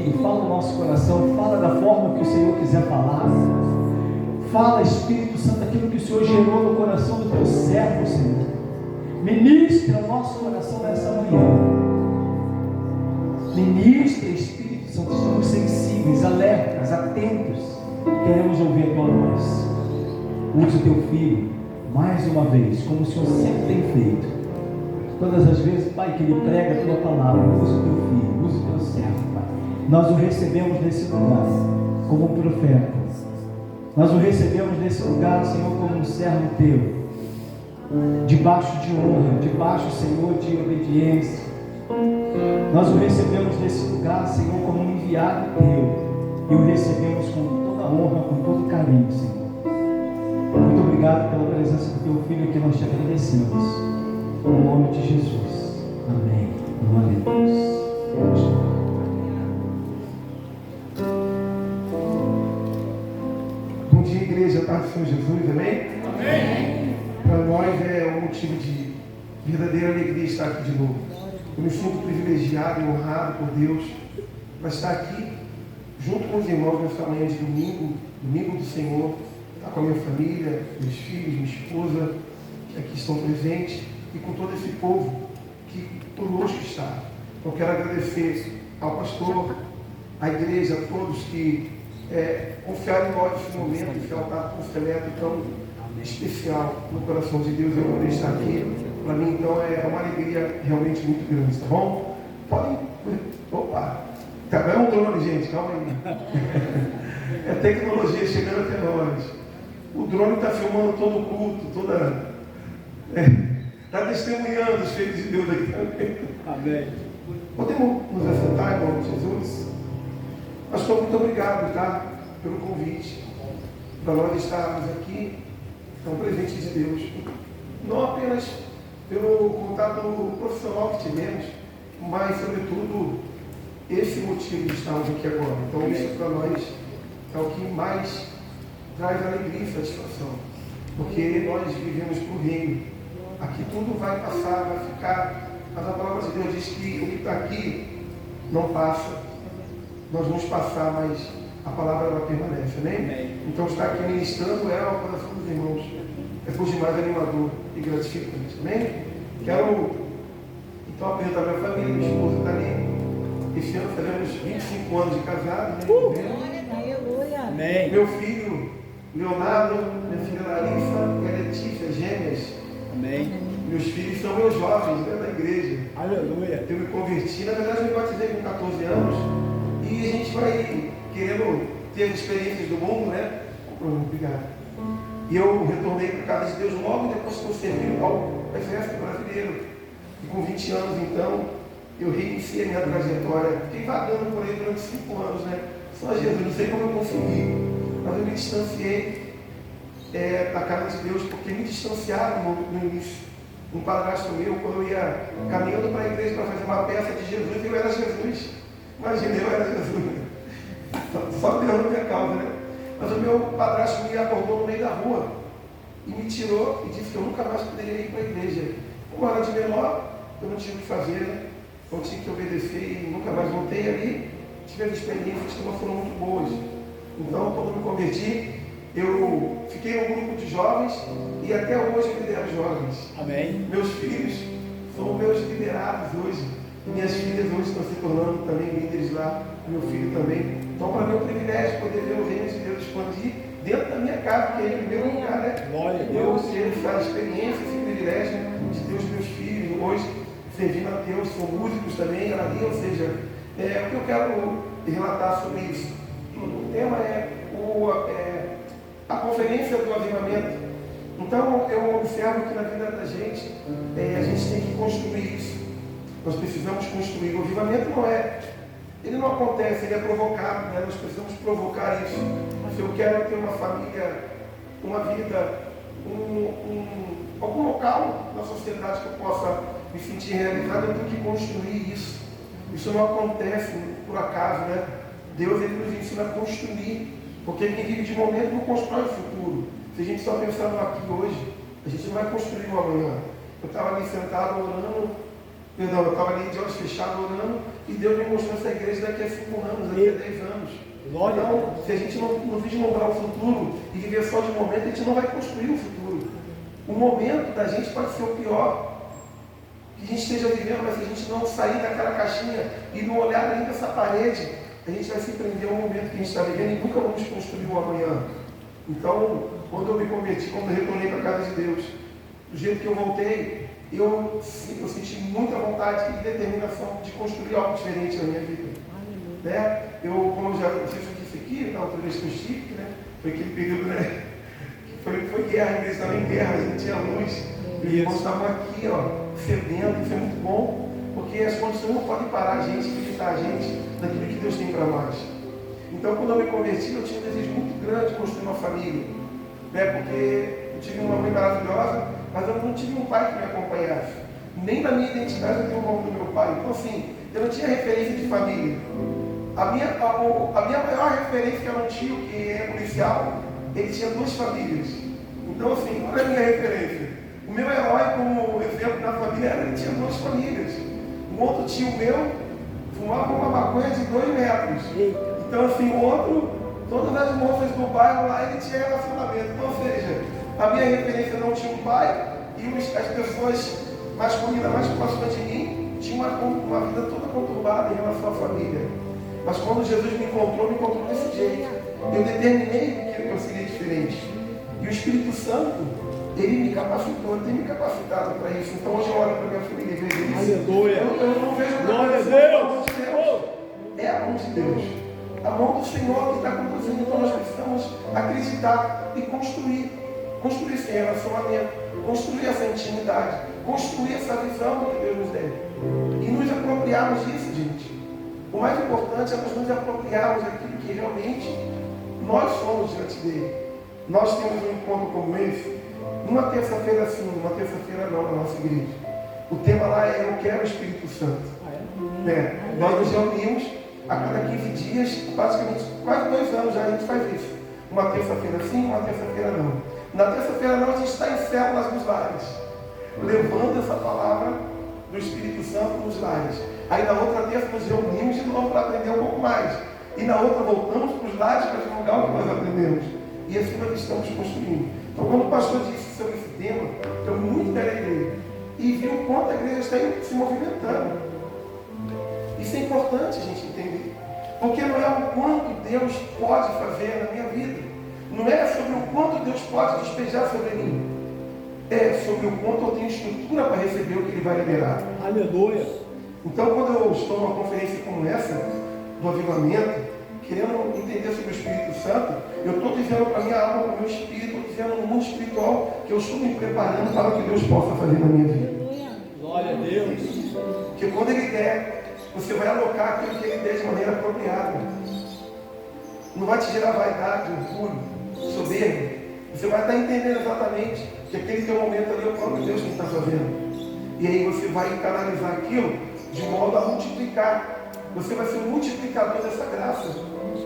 ouvido, fala no nosso coração, fala da forma que o Senhor quiser falar. Fala, Espírito Santo, aquilo que o Senhor gerou no coração do teu servo, Senhor. Ministra o nosso coração nessa manhã. Ministra, Espírito Santo, estamos sensíveis, alertas, atentos. Queremos ouvir a tua voz. Use o teu filho mais uma vez, como o Senhor sempre tem feito. Todas as vezes, Pai, que ele prega a tua palavra, use o teu filho, use o teu servo, Pai. Nós o recebemos nesse lugar como um profeta. Nós o recebemos nesse lugar, Senhor, como um servo teu, debaixo de honra, debaixo, Senhor, de obediência. Nós o recebemos nesse lugar, Senhor, como um enviado teu, e o recebemos com toda honra, com todo carinho, Senhor. Muito obrigado pela presença do teu filho, que nós te agradecemos. No nome de Jesus. Amém. Glória a Deus. Bom dia, igreja, paz do Senhor Jesus, amém? Amém. Para nós é um motivo de verdadeira alegria estar aqui de novo. Eu me sinto privilegiado e honrado por Deus para estar aqui junto com os irmãos nessa manhã de domingo do Senhor, estar com a minha família, meus filhos, minha esposa, que aqui estão presentes, e com todo esse povo que conosco está. Eu quero agradecer ao pastor, à igreja, a todos que confiaram em nós nesse momento, esse altar tão seleto, tão especial no coração de Deus. Eu poder estar aqui, para mim, então, é uma alegria realmente muito grande, tá bom? Podem. Opa! É um drone, gente, calma aí. É tecnologia chegando até nós. O drone está filmando todo o culto, está testemunhando os feitos de Deus aqui também. Amém. Podemos nos assentar, em nome de Jesus? Pastor, muito obrigado, tá? Pelo convite, para nós estarmos aqui, é um presente de Deus. Não apenas pelo contato profissional que tivemos, mas, sobretudo, esse motivo de estarmos aqui agora. Então, isso para nós é o que mais traz alegria e satisfação, porque nós vivemos para o reino. Aqui tudo vai passar, vai ficar, mas a palavra de Deus diz que o que está aqui não passa. Nós vamos passar, mas a palavra ela permanece, amém? Então estar aqui ministrando é o coração dos irmãos. É por demais animador e gratificante, amém? Quero então apresentar a minha família, minha esposa está ali. Esse ano faremos 25 anos de casado, né? Amém. Meu filho Leonardo, minha filha Larissa e a Letícia, gêmeas. Amém. Meus filhos são meus jovens, né, da igreja. Aleluia. Eu me converti, na verdade eu me batizei com 14 anos. E a gente vai querendo ter experiências do mundo, né? Obrigado. E eu retornei para a casa de Deus logo depois que eu servi ao exército brasileiro. E com 20 anos, então, eu reiniciei a minha trajetória. Fiquei vagando por aí durante 5 anos, né? Só Jesus, não sei como eu consegui, mas eu me distanciei da casa de Deus, porque me distanciaram no início. Um padrasto meu, quando eu ia caminhando para a igreja para fazer uma peça de Jesus, eu era Jesus. Imagina, eu era Jesus. Só Deus na minha causa, né? Mas o meu padrasto me acordou no meio da rua e me tirou e disse que eu nunca mais poderia ir para a igreja. Como era de menor, eu não tinha o que fazer, né? Eu tinha que obedecer e nunca mais voltei ali. Tive as experiências que não foram muito boas. Então, quando eu me converti, eu fiquei num grupo de jovens e até hoje eu lidero jovens. Amém. Meus filhos são meus liderados hoje. Minhas filhas hoje estão se tornando também líderes lá, meu filho também. Então, para mim é um privilégio poder ver o reino de Deus expandir dentro da minha casa, porque é em primeiro lugar, né? Eu sei essa experiência, esse privilégio de Deus, meus filhos, hoje servindo a Deus, são músicos também, ali, ou seja, o que eu quero relatar sobre isso. O tema é a conferência do avivamento. Então, eu observo que na vida da gente, a gente tem que construir isso. Nós precisamos construir. O avivamento ele não acontece, ele é provocado, né? Nós precisamos provocar isso. Se eu quero ter uma família, uma vida, algum local na sociedade que eu possa me sentir realizado, eu tenho que construir isso. Isso não acontece por acaso, né? Deus ele nos ensina a construir, porque quem vive de momento não constrói o futuro. Se a gente só pensar no aqui hoje, a gente não vai construir o amanhã. Eu estava ali sentado orando, eu estava ali de olhos fechados orando, E Deus me mostrou essa igreja daqui a 5 anos, daqui a 10 anos. Então, se a gente não vislumbrar o futuro e viver só de momento, a gente não vai construir o futuro. O momento da gente pode ser o pior que a gente esteja vivendo, mas se a gente não sair daquela caixinha e não olhar além dessa parede, a gente vai se prender ao momento que a gente está vivendo e nunca vamos construir o amanhã. Então, quando eu me converti, quando eu retornei para a casa de Deus, do jeito que eu voltei, eu senti muita vontade e determinação de construir algo diferente na minha vida. Né? Como eu já não sei se eu disse aqui, na outra vez que eu estive, né? Foi aquele período, né? Que foi guerra, a igreja estava em guerra, a gente tinha luz. E os irmãos estavam aqui, ó, fedendo, isso é muito bom, porque as condições não podem parar a gente, limitar a gente daquilo que Deus tem para nós. Então, quando eu me converti, eu tinha um desejo muito grande de construir uma família, né? Porque eu tive uma mãe maravilhosa, mas eu não tive um pai que me acompanhasse. Nem na minha identidade eu tenho o nome do meu pai. Então, assim, eu não tinha referência de família. A minha maior referência, que era um tio que é policial, ele tinha 2 famílias. Então, assim, qual é a minha referência? O meu herói, como exemplo na família, ele tinha 2 famílias. Um outro tio meu fumava uma maconha de 2 metros. Então, assim, o outro, todas as moças do bairro lá, ele tinha relacionamento. Então, ou seja, a minha referência não tinha um pai e as pessoas masculinas mais próximas de mim tinham uma vida toda conturbada em relação à família. Mas quando Jesus me encontrou desse jeito. Eu determinei que eu seria diferente. E o Espírito Santo, ele me capacitou, ele tem me capacitado para isso. Então hoje eu olho para a minha família e vejo isso. Aleluia! Eu não vejo glória a Deus! É a mão de Deus. A mão do Senhor que está conduzindo. Então nós precisamos acreditar e construir esse relacionamento, construir essa intimidade, construir essa visão do que Deus nos deu. E nos apropriarmos disso, gente. O mais importante é nós nos apropriarmos daquilo que realmente nós somos diante dele. Nós temos um encontro como esse, uma terça-feira sim, uma terça-feira não, na nossa igreja. O tema lá é Eu Quero o Espírito Santo. Nós nos reunimos a cada 15 dias, basicamente quase 2 anos já a gente faz isso. Uma terça-feira sim, uma terça-feira não. Na terça-feira não, a gente está em células nos lares, levando essa palavra do Espírito Santo nos lares. Aí na outra terça nos reunimos de novo para aprender um pouco mais. E na outra voltamos para os lares para divulgar o que nós aprendemos. E assim nós estamos construindo. Então quando o pastor disse sobre esse tema, eu muito me alegrei. E vi o quanto a igreja está se movimentando. Isso é importante a gente entender. Porque não é o quanto Deus pode fazer na minha vida. Não é sobre o quanto Deus pode despejar sobre mim. É sobre o quanto eu tenho estrutura para receber o que Ele vai liberar. Aleluia! Então, quando eu estou numa conferência como essa, do avivamento, querendo entender sobre o Espírito Santo, eu estou dizendo para a minha alma, para o meu espírito, estou dizendo no mundo espiritual, que eu estou me preparando para o que Deus possa fazer na minha vida. Glória a Deus! Que quando Ele der, você vai alocar aquilo que Ele der de maneira apropriada. Não vai te gerar vaidade, orgulho, soberba. Você vai estar entendendo exatamente que aquele teu momento ali é o próprio Deus que está fazendo. E aí você vai canalizar aquilo de modo a multiplicar. Você vai ser um multiplicador dessa graça,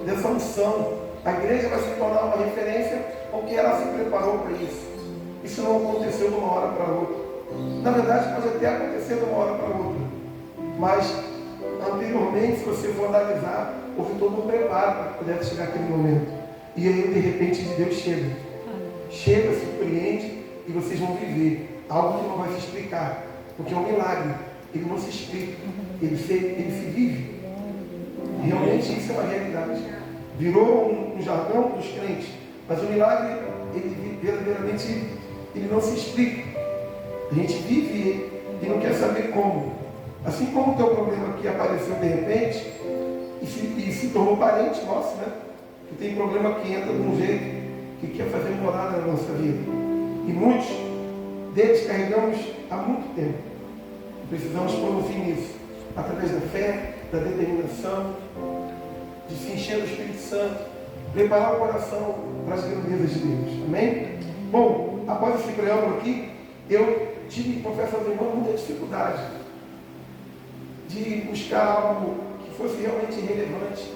dessa unção. A igreja vai se tornar uma referência porque ela se preparou para isso. Isso não aconteceu de uma hora para outra. Na verdade, pode até acontecer de uma hora para outra. Mas, anteriormente, se você for analisar, houve todo um preparo para poder chegar aquele momento. E aí, de repente, Deus chega. Chega, surpreende, e vocês vão viver algo que não vai se explicar. Porque é um milagre. Ele não se explica, ele se vive. Realmente isso é uma realidade. Virou um jargão dos crentes, mas o milagre, ele verdadeiramente, ele não se explica. A gente vive e não quer saber como. Assim como o teu problema aqui apareceu de repente e se tornou parente nosso, né? Que tem problema que entra de um jeito que quer fazer morada na nossa vida. E muitos deles carregamos há muito tempo. Precisamos pôr um fim nisso, através da fé, da determinação, de se encher do Espírito Santo, preparar o coração para as grandezas de Deus. Amém? Bom, após esse preâmbulo aqui, eu tive, confesso aos irmãos, muita dificuldade de buscar algo que fosse realmente relevante,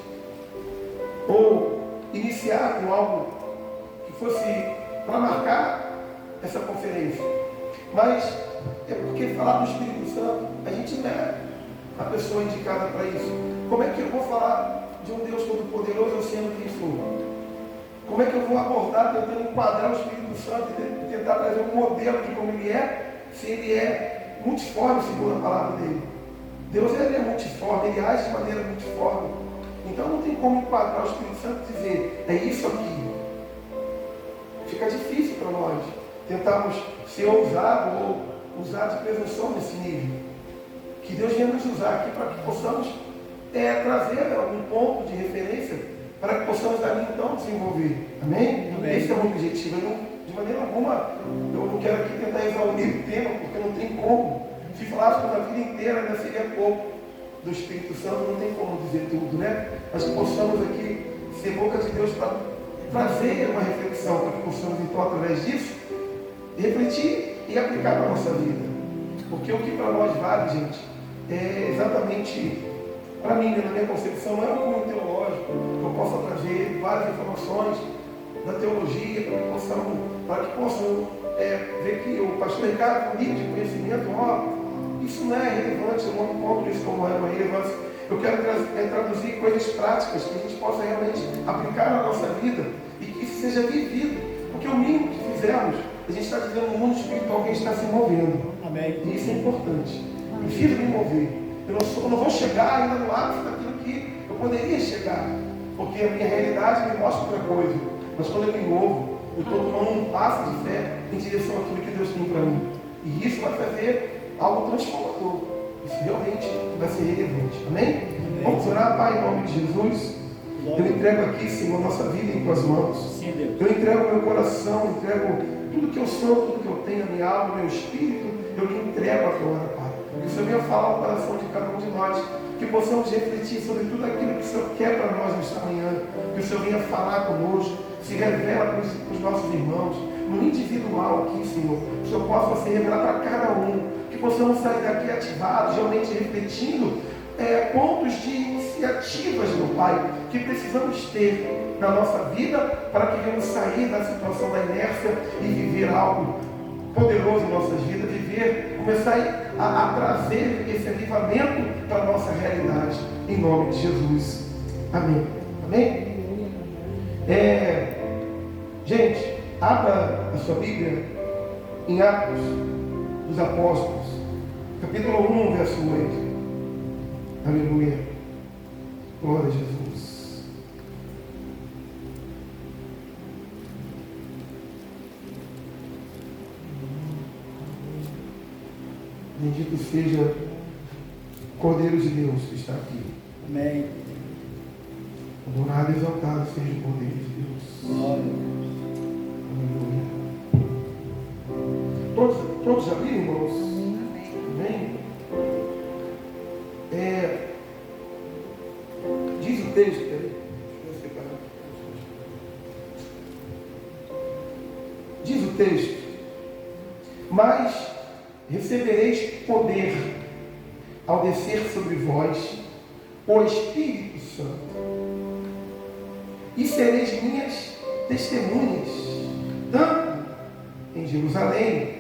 ou iniciar com algo que fosse para marcar essa conferência. Mas é porque falar do Espírito Santo, a gente não é a pessoa indicada para isso? Como é que eu vou falar de um Deus Todo-Poderoso eu sendo quem sou? Como é que eu vou abordar, tentando enquadrar o Espírito Santo e tentar trazer um modelo de como ele é, se ele é multiforme segundo a palavra dele? Deus ele é multiforme, ele age de maneira multiforme. Então não tem como enquadrar o Espírito Santo e dizer, é isso aqui. Fica difícil para nós tentarmos ser ousados ou usar de presunção nesse nível. Que Deus venha nos usar aqui para que possamos trazer algum ponto de referência para que possamos ali então desenvolver. Amém? Amém. Esse é o objetivo. De maneira alguma, eu não quero aqui tentar exaurir o tema, porque não tem como. Se falasse a vida inteira, ainda seria pouco do Espírito Santo, não tem como dizer tudo, né? Mas que possamos aqui ser boca de Deus para trazer uma reflexão, para que possamos então, através disso, refletir e aplicar para a nossa vida. Porque o que para nós vale, gente, é exatamente, para mim, na minha concepção, não é um cunho teológico, que eu possa trazer várias informações da teologia, para que possam ver que o pastor Ricardo, um nível de conhecimento, isso não é relevante, eu não encontro isso como uma relevância. Eu quero traduzir coisas práticas que a gente possa realmente aplicar na nossa vida e que isso seja vivido. Porque o mínimo que fizermos, a gente está vivendo no mundo espiritual que a gente está se movendo. Amém. E isso é importante. Preciso me mover. Eu não vou chegar ainda no ápice daquilo que eu poderia chegar. Porque a minha realidade me mostra outra coisa. Mas quando eu me movo, eu estou tomando um passo de fé em direção àquilo que Deus tem para mim. E isso vai fazer algo transformador. Isso realmente vai ser relevante. Amém? Amém. Vamos orar, Pai, em nome de Jesus. Eu entrego aqui, Senhor, nossa vida em tuas mãos. Sim, eu entrego meu coração, entrego tudo que eu sou, tudo que eu tenho, a minha alma, meu espírito, eu te entrego agora, Pai. Que o Senhor venha falar ao coração de cada um de nós, que possamos refletir sobre tudo aquilo que o Senhor quer para nós nesta manhã. Que o Senhor venha falar conosco, se revela para os nossos irmãos, no individual aqui, Senhor. Que o Senhor possa se revelar para cada um. Que possamos sair daqui ativados, realmente refletindo pontos de iniciativas, meu Pai, que precisamos ter na nossa vida para que venhamos sair da situação da inércia e viver algo poderoso em nossas vidas, começar a trazer esse avivamento para a nossa realidade, em nome de Jesus. Amém. Amém? Gente, abra a sua Bíblia em Atos dos Apóstolos, capítulo 1, verso 8. Aleluia. Glória a Jesus. Bendito seja o Cordeiro de Deus que está aqui. Amém. Adorado e exaltado seja o Cordeiro de Deus. Glória. Aleluia. Todos já viram, irmãos? Amém. Diz o texto, diz o texto, mas recebereis poder ao descer sobre vós o Espírito Santo, e sereis minhas testemunhas, tanto em Jerusalém,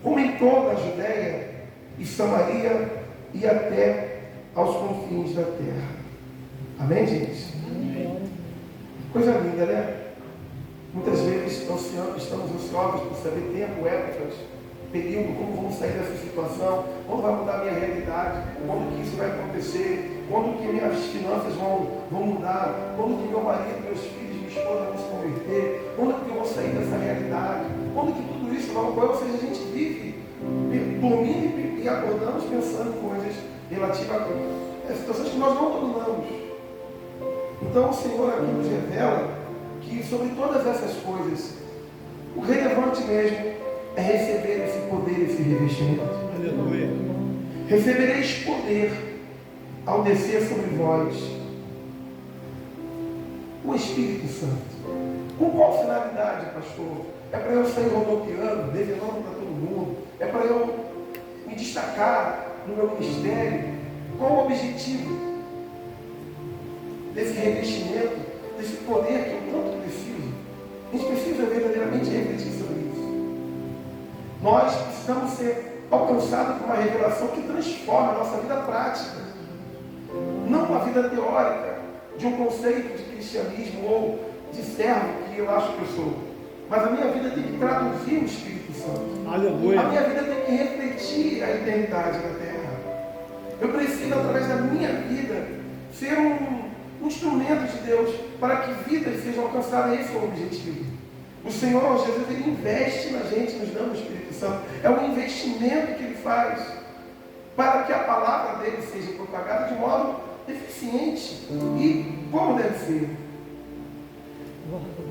como em toda a Judéia e Samaria e até aos confins da terra. Amém, gente? Amém. Coisa linda, né? Muitas vezes estamos ansiosos por saber tempo, épocas, período, como vamos sair dessa situação, quando vai mudar a minha realidade, quando que isso vai acontecer, quando que minhas finanças vão mudar, quando que meu marido, meus filhos, minha esposa vão se converter, quando que eu vou sair dessa realidade, quando que tudo isso vai ocorrer. Ou seja, a gente vive dormindo e acordamos pensando em coisas relativas a situações que nós não dominamos. Então o Senhor aqui nos revela que sobre todas essas coisas, o relevante mesmo é receber esse poder, esse revestimento. Aleluia. Recebereis poder ao descer sobre vós o Espírito Santo. Com qual finalidade, pastor? É para eu sair rodopiando, revelando para todo mundo? É para eu me destacar no meu ministério? Qual o objetivo desse revestimento, desse poder que eu tanto preciso? A gente precisa verdadeiramente refletir sobre isso. Nós precisamos ser alcançado por uma revelação que transforma a nossa vida prática. Não uma vida teórica, de um conceito de cristianismo ou de servo que eu acho que eu sou. Mas a minha vida tem que traduzir o Espírito Santo. Aleluia. A minha vida tem que refletir a eternidade na terra. Eu preciso, através da minha vida, ser um instrumento de Deus para que vidas sejam alcançadas. Esse é o objetivo. O Senhor Jesus, Ele investe na gente, nos dando o Espírito Santo. É um investimento que Ele faz para que a palavra dele seja propagada de modo eficiente e como deve ser.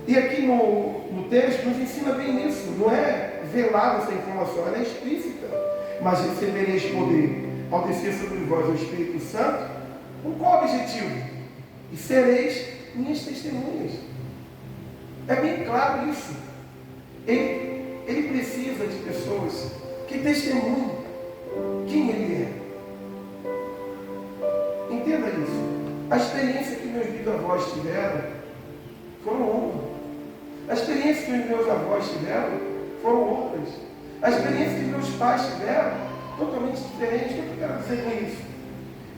E aqui no texto nos ensina bem isso. Não é velada essa informação, ela é explícita. Mas recebereis poder ao descer sobre vós o Espírito Santo. Com qual objetivo? E sereis minhas testemunhas. É bem claro isso. Ele precisa de pessoas que testemunhem quem Ele é. Entenda isso. A experiência que meus bisavós tiveram foram uma. A experiência que os meus avós tiveram foram outras. A experiência que meus pais tiveram, totalmente diferente. O que eu quero dizer com isso?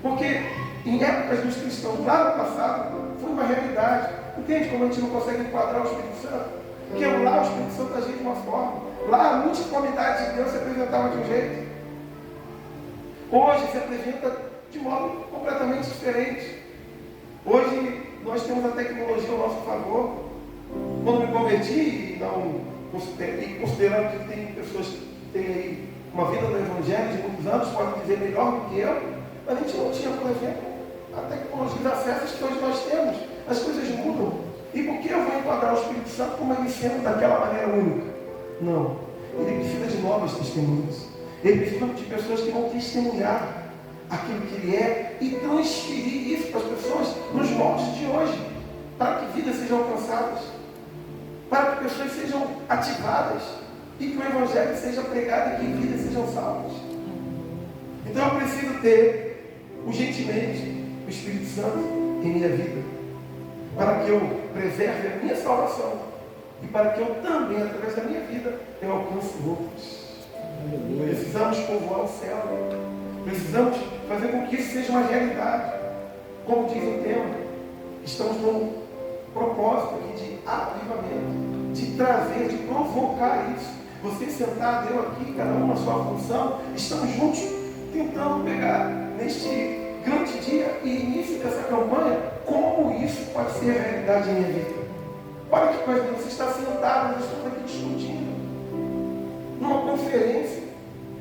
Porque em épocas dos cristãos, lá no passado, foi uma realidade. Entende como a gente não consegue enquadrar o Espírito Santo? Porque lá o Espírito Santo agia de uma forma. Lá a multiformidade de Deus se apresentava de um jeito. Hoje se apresenta de modo completamente diferente. Hoje nós temos a tecnologia ao nosso favor. Quando me converti, e considerando que tem pessoas que têm aí uma vida do Evangelho de muitos anos, podem dizer melhor do que eu, a gente não tinha, por exemplo, a tecnologia de acesso que hoje nós temos. As coisas mudam. E por que eu vou enquadrar o Espírito Santo como ele sendo daquela maneira única? Não. Ele precisa de novas testemunhas. Ele precisa de pessoas que vão testemunhar aquilo que Ele é e transferir isso para as pessoas nos moldes de hoje, para que vidas sejam alcançadas, para que pessoas sejam ativadas e que o Evangelho seja pregado e que vidas sejam salvas. Então eu preciso ter urgentemente o Espírito Santo em minha vida, para que eu preserve a minha salvação e para que eu também, através da minha vida, eu alcance outros. Precisamos povoar o céu. Precisamos fazer com que isso seja uma realidade. Como diz o tema, estamos num propósito aqui de avivamento, de trazer, de provocar isso. Você sentado, eu aqui, cada um na sua função, estamos juntos tentando pegar neste grande dia e início dessa campanha, como isso pode ser a realidade em minha vida. Olha que coisa, você está sentado, nós estamos aqui discutindo, numa conferência,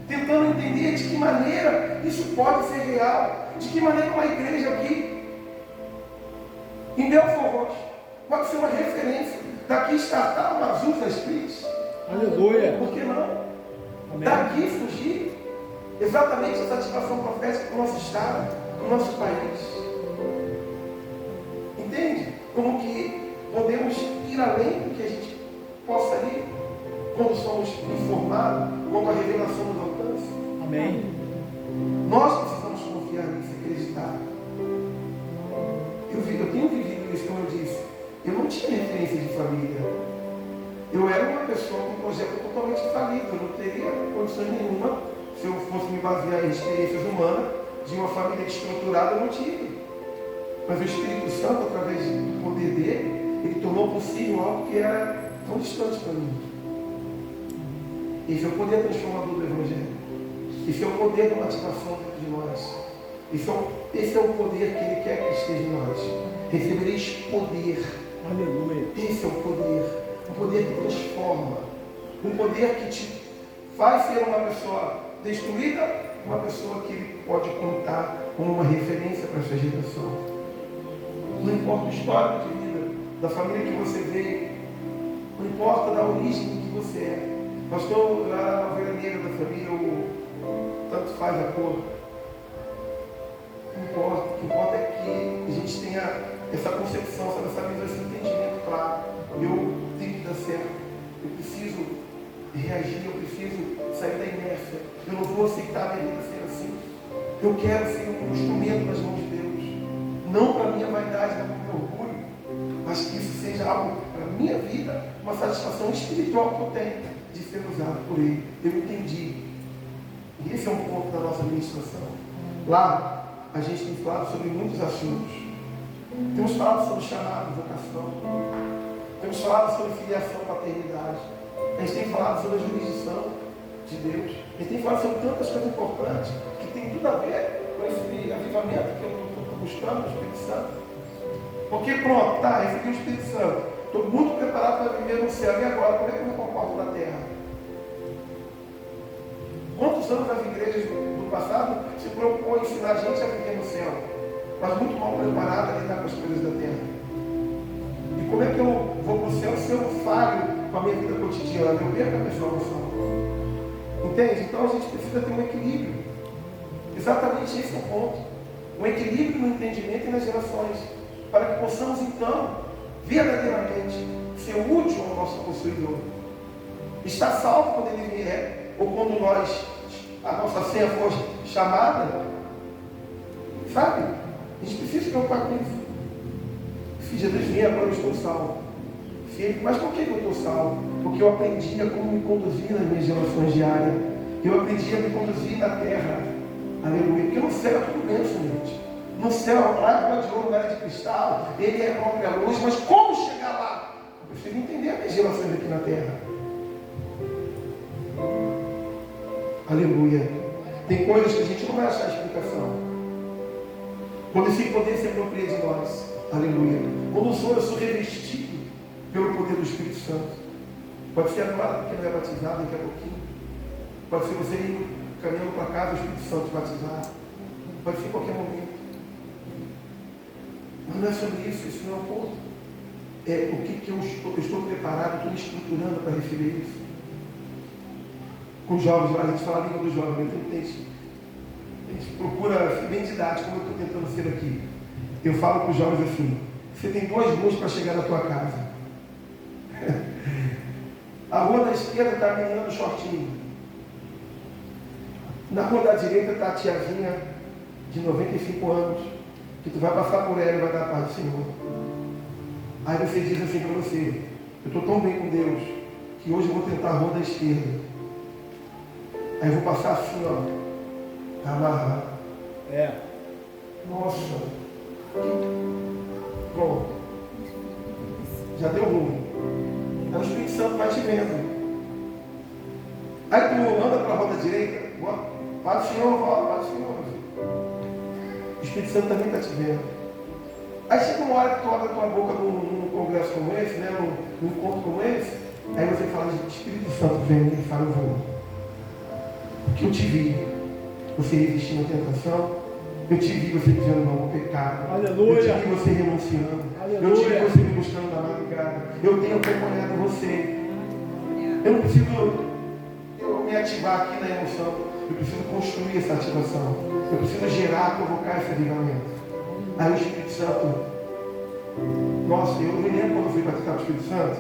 tentando entender de que maneira isso pode ser real, de que maneira uma igreja aqui, em Belfort Roxo, pode ser uma referência. Daqui startar uma Azusa Street. Aleluia. Por que não? Amém. Daqui surgir exatamente essa ativação profética para o nosso estado, para o nosso país. Entende? Como que podemos ir além do que a gente possa ir quando somos informados, quando a revelação nos alcança. Amém. Nós precisamos confiar nisso, acreditar. Eu tenho vivido isso, como eu disse. Eu não tinha referência de família. Eu era uma pessoa com um projeto totalmente falido. Eu não teria condições nenhuma, se eu fosse me basear em experiências humanas, de uma família estruturada, eu não tive. Mas o Espírito Santo, através do poder dele, ele tornou possível algo que era tão distante para mim. Esse é o poder transformador do Evangelho. Esse é o poder de uma ativação dentro de nós. Esse é o poder que Ele quer que esteja em nós. Recebereis poder. Aleluia. Esse é o poder que transforma. Um poder que te faz ser uma pessoa destruída, uma pessoa que Ele pode contar como uma referência para a sua geração. Não importa o histórico de vida, da família que você veio, não importa da origem que você é. Pastor, eu era uma ovelha negra da família, ou tanto faz a cor. Não importa. O que importa é que a gente tenha essa concepção, essa visão, esse entendimento claro. Eu tenho que dar certo. Eu preciso reagir, eu preciso sair da inércia. Eu não vou aceitar a minha vida ser assim. Eu quero ser um instrumento nas mãos de Deus. Não para a minha vaidade, não para o meu orgulho, mas que isso seja algo para a minha vida, uma satisfação espiritual que eu tenho de ser usado por Ele. Eu entendi E esse é um ponto da nossa administração. Lá, a gente tem falado sobre muitos assuntos. Temos falado sobre chamado, vocação. Temos falado sobre filiação, paternidade. A gente tem falado sobre a jurisdição de Deus. A gente tem falado sobre tantas coisas importantes que tem tudo a ver com esse avivamento que eu estou buscando no Espírito Santo. Porque pronto, tá, recebi o Espírito Santo. Estou muito preparado para viver no céu. E agora, como é que eu me comporto na terra? Quantos anos as igrejas do passado se propõem a ensinar a gente a viver no céu, mas muito mal preparada a lidar com as coisas da terra? E como é que eu vou para o céu se eu falho com a minha vida cotidiana? Eu perco a minha salvação. Entende? Então a gente precisa ter um equilíbrio. Exatamente esse é o ponto. Um equilíbrio no entendimento e nas relações, para que possamos então, verdadeiramente, ser útil ao nosso possuidor. Estar salvo quando ele vier, ou quando a nossa senha for chamada, sabe? A gente precisa se preocupar com isso. Se Jesus vier, agora eu estou salvo. Mas por que eu estou salvo? Porque eu aprendi a como me conduzir nas minhas relações diárias. Eu aprendi a me conduzir na terra. Aleluia. Porque no céu é tudo bênção, gente. No céu, lá de ouro, não era de cristal, ele é a própria luz. Mas como chegar lá? Eu preciso entender as minhas relações aqui na terra. Aleluia. Tem coisas que a gente não vai achar explicação. Quando esse poder se apropria de nós. Aleluia. Quando eu sou revestido pelo poder do Espírito Santo. Pode ser agora porque não é batizado daqui a pouquinho. Pode ser você indo caminhando para casa, o Espírito Santo te batizar. Pode ser em qualquer momento. Mas não é sobre isso, isso não é o ponto. É o que eu estou preparado, estou me estruturando para receber isso. Com os jovens lá, a gente fala a língua dos jovens, a gente procura ser bem didático, como eu estou tentando ser aqui. Eu falo para os jovens assim: você tem 2 ruas para chegar na tua casa. A rua da esquerda está a menina do shortinho. Na rua da direita está a tiazinha de 95 anos, que tu vai passar por ela e vai dar a paz do Senhor. Aí você diz assim para você: eu estou tão bem com Deus, que hoje eu vou tentar a rua da esquerda. Aí eu vou passar assim, ó, amarrar. Nossa. Pronto. Já deu ruim. Aí o Espírito Santo vai te vendo. Aí tu anda para a roda direita, para o Senhor, volta, para o Senhor. O Espírito Santo também está te vendo. Aí chega uma hora que tu abre a tua boca num congresso como esse, né, num encontro como esse, aí você fala: Espírito Santo vem e fala: eu vou. Porque eu te vi você resistindo à tentação, eu te vi você dizendo não ao pecado, aleluia. Eu te vi você renunciando, aleluia. Eu te vi você me buscando na madrugada, eu tenho acompanhado você. Eu não preciso me ativar aqui na emoção, eu preciso construir essa ativação, eu preciso gerar, provocar esse avivamento. Aí o Espírito Santo, nossa, eu me lembro quando eu fui batizado com o Espírito Santo,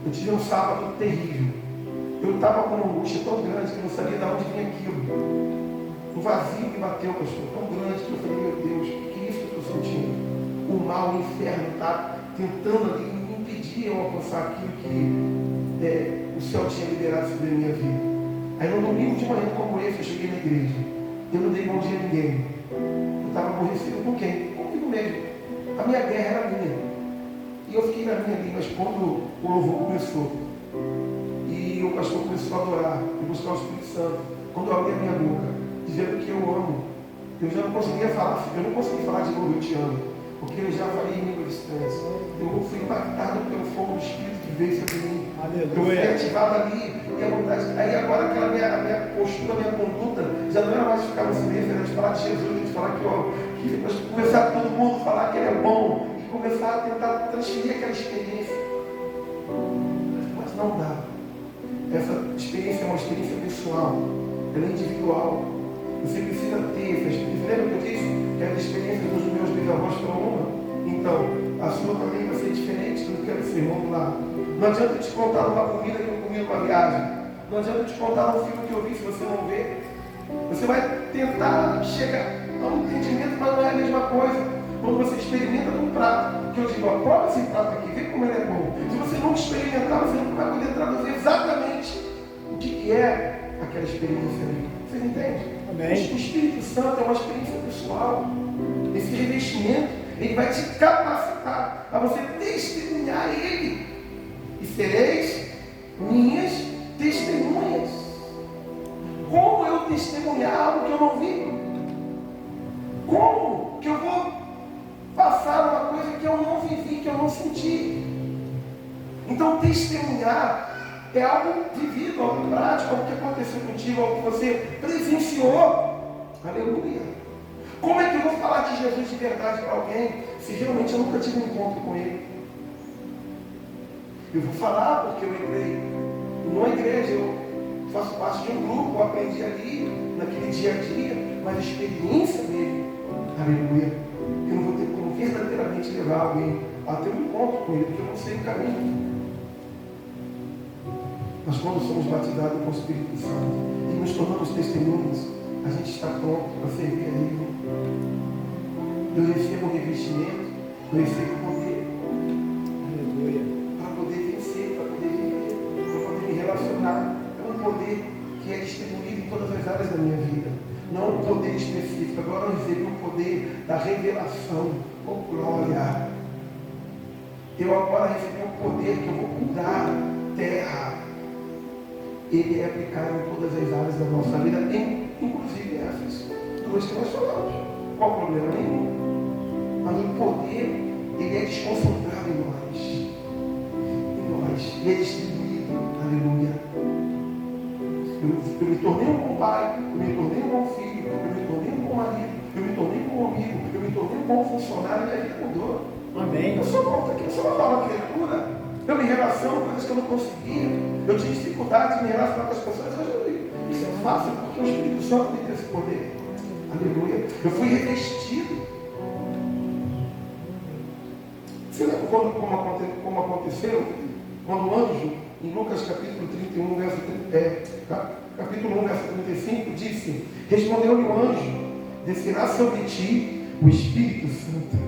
eu tive um sábado terrível. Eu estava com uma angústia tão grande que eu não sabia de onde vinha aquilo. O vazio me bateu, pastor, tão grande que eu falei: meu Deus, o que é isso que eu estou sentindo? O mal, o inferno está tentando ali me impedir eu alcançar aquilo que o céu tinha liberado sobre a minha vida. Aí no domingo de manhã como esse, eu cheguei na igreja. Eu não dei bom dia a ninguém. Eu estava aborrecido com quem? Comigo mesmo. A minha guerra era minha. E eu fiquei na minha ali, mas quando o louvor começou, e o pastor começou a adorar e buscar o Espírito Santo, quando eu abri a minha boca, dizendo que eu amo, eu já não conseguia falar, eu não consegui falar de novo: eu te amo, porque eu já falei em língua distante. Eu fui impactado pelo fogo do Espírito que veio sobre mim. Aleluia. Eu fui ativado ali, e a vontade. Aí agora aquela minha postura, minha conduta, já não era mais de ficar no silêncio, era de falar de Jesus, de falar que começar todo mundo a falar que ele é bom, e começar a tentar transferir aquela experiência. Mas não dá. Essa experiência é uma experiência pessoal, ela é individual. Você precisa ter essa experiência. Lembra que eu disse que as experiências dos meus bisavós foram uma? Então, a sua também vai ser diferente do que era esse irmão lá. Não adianta eu te contar uma comida que eu comi numa viagem. Não adianta eu te contar um filme que eu vi se você não vê. Você vai tentar chegar a um entendimento, mas não é a mesma coisa. Quando você experimenta num prato, que eu digo: ó, prova esse prato aqui, vê como ele é bom. Se você não experimentar, você não vai poder traduzir exatamente o que é aquela experiência ali. Vocês entendem? Amém. O Espírito Santo é uma experiência pessoal. Esse revestimento, ele vai te capacitar a você testemunhar Ele. E sereis minhas testemunhas. Como eu testemunhar algo que eu não vi? Como que eu vou passar uma coisa que eu não vivi, que eu não senti? Então, testemunhar é algo vivido, algo prático, algo que aconteceu contigo, algo que você presenciou. Aleluia. Como é que eu vou falar de Jesus de verdade para alguém se realmente eu nunca tive um encontro com Ele? Eu vou falar porque eu entrei numa igreja, eu faço parte de um grupo, eu aprendi ali, naquele dia a dia, mas a experiência dele, aleluia, eu não vou ter como verdadeiramente levar alguém a ter um encontro com Ele, porque eu não sei o caminho. Mas quando somos batizados com o Espírito Santo e nos tornamos testemunhas, a gente está pronto para servir a Ele. Eu recebo o revestimento, eu recebo o poder. Aleluia. Para poder vencer, para poder viver, para poder me relacionar. É um poder que é distribuído em todas as áreas da minha vida. Não um poder específico. Agora eu recebi o poder da revelação. Oh, glória! Eu agora recebi o poder que eu vou cuidar terra. Ele é aplicado em todas as áreas da nossa vida, inclusive essas duas que nós falamos. Qual o problema? Nenhum. Mas o poder, ele é desconcentrado em nós. E é distribuído. Aleluia. Eu me tornei um bom pai, eu me tornei um bom filho, eu me tornei um bom marido, eu me tornei um bom amigo, eu me tornei um bom funcionário, minha vida mudou. Amém. Eu sou bom aqui, eu sou uma nova criatura. Eu me relaciono com coisas que eu não conseguia. Eu tinha dificuldade de me relacionar com as pessoas. Isso é fácil porque o Espírito Santo me deu esse poder. Aleluia. Eu fui revestido. Você lembra como aconteceu? Quando o anjo, em Lucas capítulo 31, capítulo 1, verso 35, disse: respondeu-lhe o anjo: descerá sobre ti o Espírito Santo,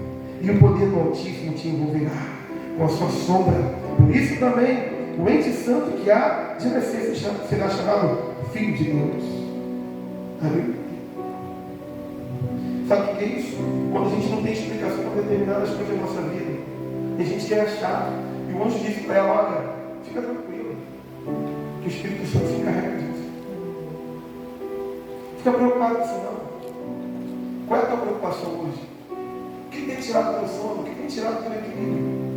e o poder do Altíssimo te envolverá com a sua sombra. Por isso também o ente santo que há de nascer será chamado Filho de Deus. Aleluia. Sabe o que é isso? Quando a gente não tem explicação para determinadas coisas da nossa vida, e a gente quer achar, e o anjo disse para ela: olha, fica tranquila, que o Espírito Santo se encarrega disso. Fica preocupado com isso não. Qual é a tua preocupação hoje? O que tem tirado o teu sono? O que tem tirado o teu equilíbrio?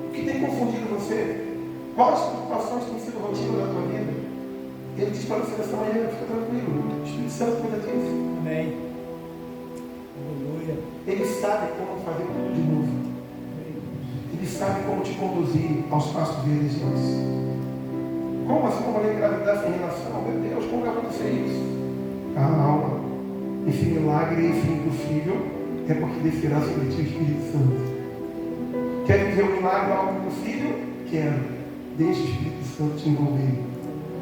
O que tem confundido você? Quais preocupações têm sido rotina da tua vida? Ele diz para você nessa manhã: fica tranquilo, o Espírito Santo cuida disso. Amém. Aleluia. Ele sabe como fazer tudo de novo. Ele sabe como te conduzir aos pastos verdejantes. Como assim, como eu engravidar sem relação? Meu Deus, como vai acontecer isso? Calma. Esse milagre, esse impossível, é porque descerá sobre ti o Espírito Santo. Quer viver um milagre, algo impossível? Quero. Deixa o Espírito Santo te envolver.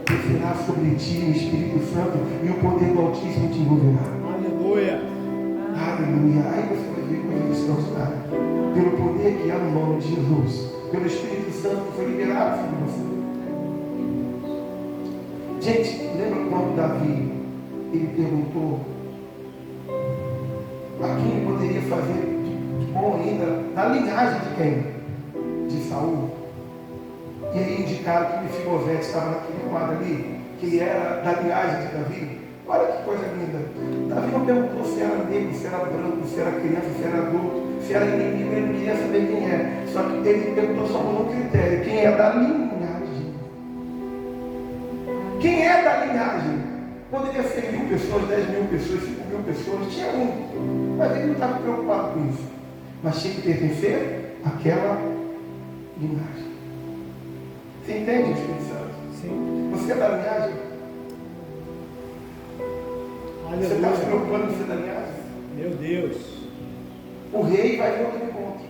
Descerá sobre ti o Espírito Santo e o poder do Altíssimo te envolverá. Aleluia. Aleluia. Aí você vai ver coisas extraordinárias. Pelo poder que há no nome de Jesus. Pelo Espírito Santo que foi liberado sobre você. Gente, lembra quando Davi, ele perguntou a quem ele poderia fazer de bom ainda, da linhagem de quem? De Saul. E aí indicaram que Mefibosete estava naquele quadro ali, que ele era da linhagem de Davi. Olha que coisa linda. Davi não perguntou se era negro, se era branco, se era criança, se era adulto, se era inimigo, ele não queria saber quem é. Só que ele perguntou só por um critério: quem é da linhagem? Quem é da linhagem? Poderia ser 1.000 pessoas, 10.000 pessoas, 5.000 pessoas, tinha um. Mas ele não estava preocupado com isso. Mas tinha que pertencer àquela linhagem. Você entende, Espírito Santo? Sim. Você é da linhagem? Você está se preocupando em ser da linhagem? Meu Deus. O rei vai vir ao teu encontro.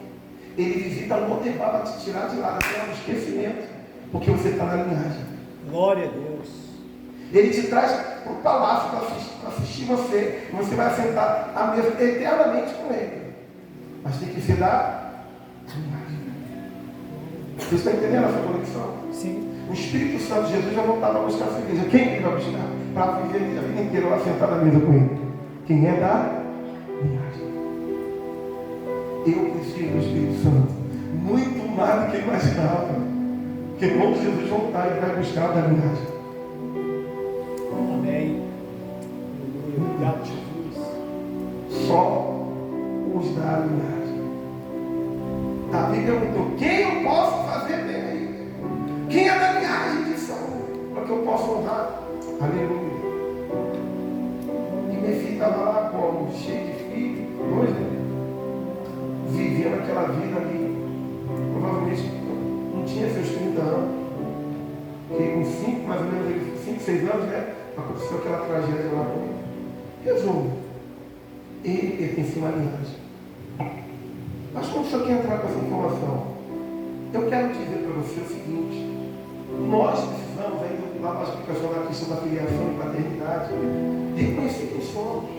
Ele visita Lodebar para te tirar de lá, até um esquecimento, porque você está na linhagem. Glória a Deus. Ele te traz para o palácio para assistir você. E você vai assentar à mesa eternamente com ele. Mas tem que ser da linhagem. Você está entendendo essa conexão? Sim. O Espírito Santo de Jesus já não estava buscando essa igreja. Quem ele vai buscar? para viver a vida inteira lá sentado à mesa com ele. Quem é da linhagem. Eu preciso do Espírito Santo. Muito mais do que eu imaginava. Porque quando Jesus voltar, ele vai buscar da linhagem. Amém. Obrigado, Jesus. Só os da linhagem. Davi perguntou: quem eu posso fazer bem aí? Quem é da linhagem de Saul? Para que eu possa honrar? Aleluia. E Mefi estava lá como? Cheio de filhos, dois, né? Vivendo aquela vida ali. Provavelmente não tinha seus 30 anos. Porque com 5, mais ou menos, 5, 6 anos, né? Aconteceu aquela tragédia lá com ele. Resumo. Ele pertencia a uma linhagem. Mas quando o senhor quer entrar com essa informação, eu quero dizer para você o seguinte: nós precisamos, ainda lá para a explicação da questão da filiação e paternidade, reconhecer quem somos.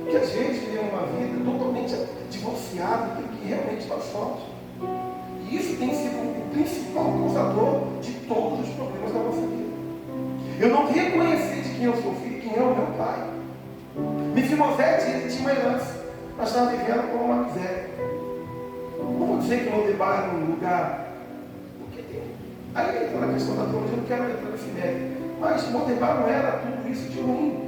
Que às vezes vivemos uma vida totalmente divorciada do que realmente nós somos. E isso tem sido o principal causador de todos os problemas da nossa vida. Eu não reconhecer de quem eu sou filho, quem é o meu pai. Mefibosete, ele tinha uma herança, mas estava vivendo como uma miséria. Não vou dizer que Lodebar era um lugar, porque tem. Aí entra na questão da teologia, eu não quero entrar nesse mérito. Mas Lodebar não era tudo isso de ruim,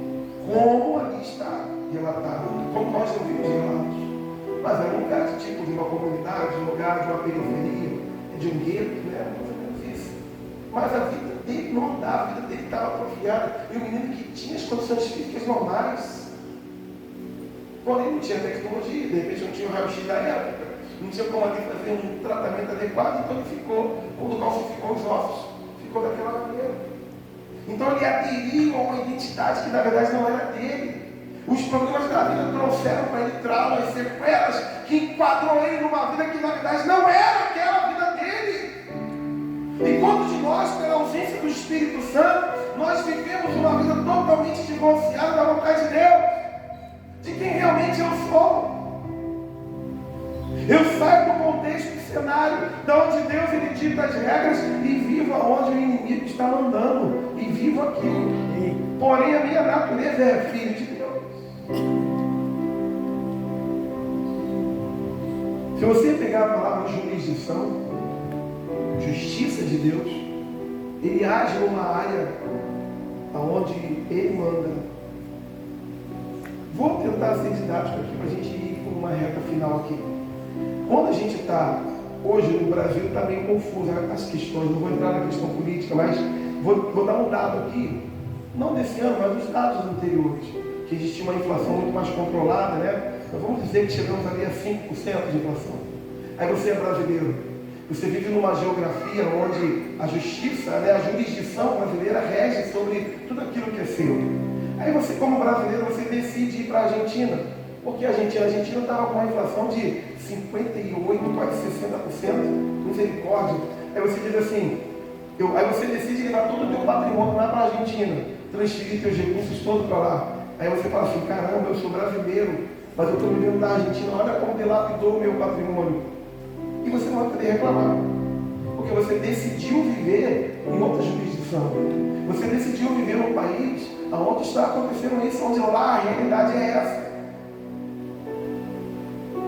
como ali está relatado, como nós ouvimos relatos. Mas era um lugar de tipo de uma comunidade, um lugar de uma periferia, de um gueto, né? Mais ou menos isso. Mas a vida dele não andava, a vida dele estava atrofiada. E o menino que tinha as condições físicas normais, porém não tinha tecnologia, de repente não tinha o raio-x da época, não tinha como ali fazer um tratamento adequado, então ele ficou, quando calcificou os ossos, ficou daquela maneira. Então ele aderiu a uma identidade que na verdade não era dele. Os problemas da vida trouxeram para ele traumas, sequelas, que enquadrou ele numa vida que na verdade não era aquela vida dele. E quantos de nós, pela ausência do Espírito Santo, nós vivemos uma vida totalmente divorciada da vontade de Deus, de quem realmente eu sou. Eu saio do contexto do cenário de onde Deus ele dita as regras e vivo aonde o inimigo está mandando e vivo aquilo. Porém a minha natureza é filho de Deus. Se você pegar a palavra jurisdição, justiça de Deus, ele age numa área aonde ele manda. Vou tentar ser didático aqui para a gente ir por uma reta final aqui. Quando a gente está, hoje no Brasil, está meio confuso as questões, não vou entrar na questão política, mas vou dar um dado aqui, não desse ano, mas dos dados anteriores, que existia uma inflação muito mais controlada, né? Então vamos dizer que chegamos ali a 5% de inflação. Aí você é brasileiro, você vive numa geografia onde a justiça, né, a jurisdição brasileira rege sobre tudo aquilo que é seu. Aí você, como brasileiro, você decide ir para a Argentina, porque a Argentina estava com uma inflação de 58%, quase 60%, misericórdia. Aí você diz assim, aí você decide levar todo o teu patrimônio lá para a Argentina, transferir teus recursos todos para lá. Aí você fala assim, caramba, eu sou brasileiro, mas eu estou vivendo na Argentina, olha como dilapidou o meu patrimônio. E você não vai poder reclamar, porque você decidiu viver em outra jurisdição. Você decidiu viver num país onde está acontecendo isso, onde lá a realidade é essa.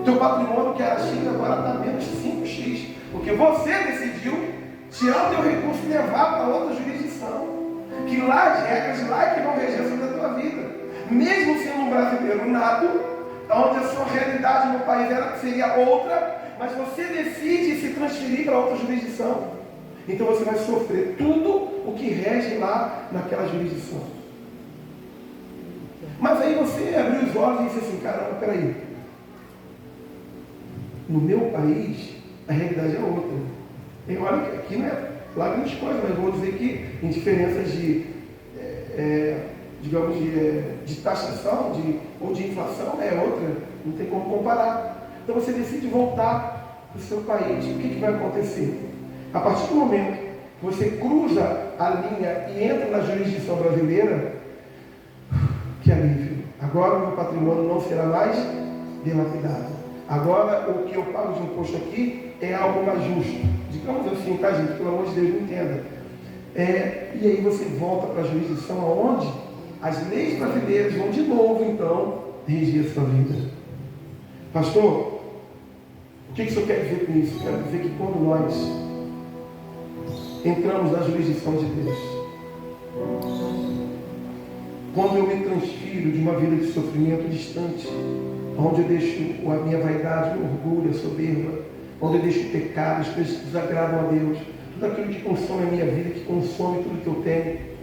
Teu patrimônio que era X agora está menos 5x, porque você decidiu tirar o teu recurso e levar para outra jurisdição. Que lá as regras, lá é que vão reger sobre a tua vida. Mesmo sendo um brasileiro nato, onde a sua realidade no país seria outra, mas você decide se transferir para outra jurisdição. Então você vai sofrer tudo o que rege lá naquela jurisdição. Mas aí você abriu os olhos e disse assim, caramba, peraí. No meu país, a realidade é outra. E olha que aqui não é lá grandes coisas, mas vou dizer que em diferenças de, digamos, de taxação ou de inflação é outra. Não tem como comparar. Então você decide voltar para o seu país. O que vai acontecer? A partir do momento que você cruza a linha e entra na jurisdição brasileira, que alívio. Agora o meu patrimônio não será mais dilapidado. Agora o que eu pago de imposto aqui é algo mais justo. Digamos assim, tá gente? Pelo amor de Deus, não entenda. E aí você volta para a jurisdição aonde as leis brasileiras vão de novo, então, regir a sua vida. Pastor, o que isso quer dizer com isso? Quer dizer que quando nós entramos na jurisdição de Deus, quando eu me transfiro de uma vida de sofrimento distante, onde eu deixo a minha vaidade, o meu orgulho, a soberba, onde eu deixo o pecado, as coisas que desagradam a Deus, tudo aquilo que consome a minha vida, que consome tudo que eu tenho.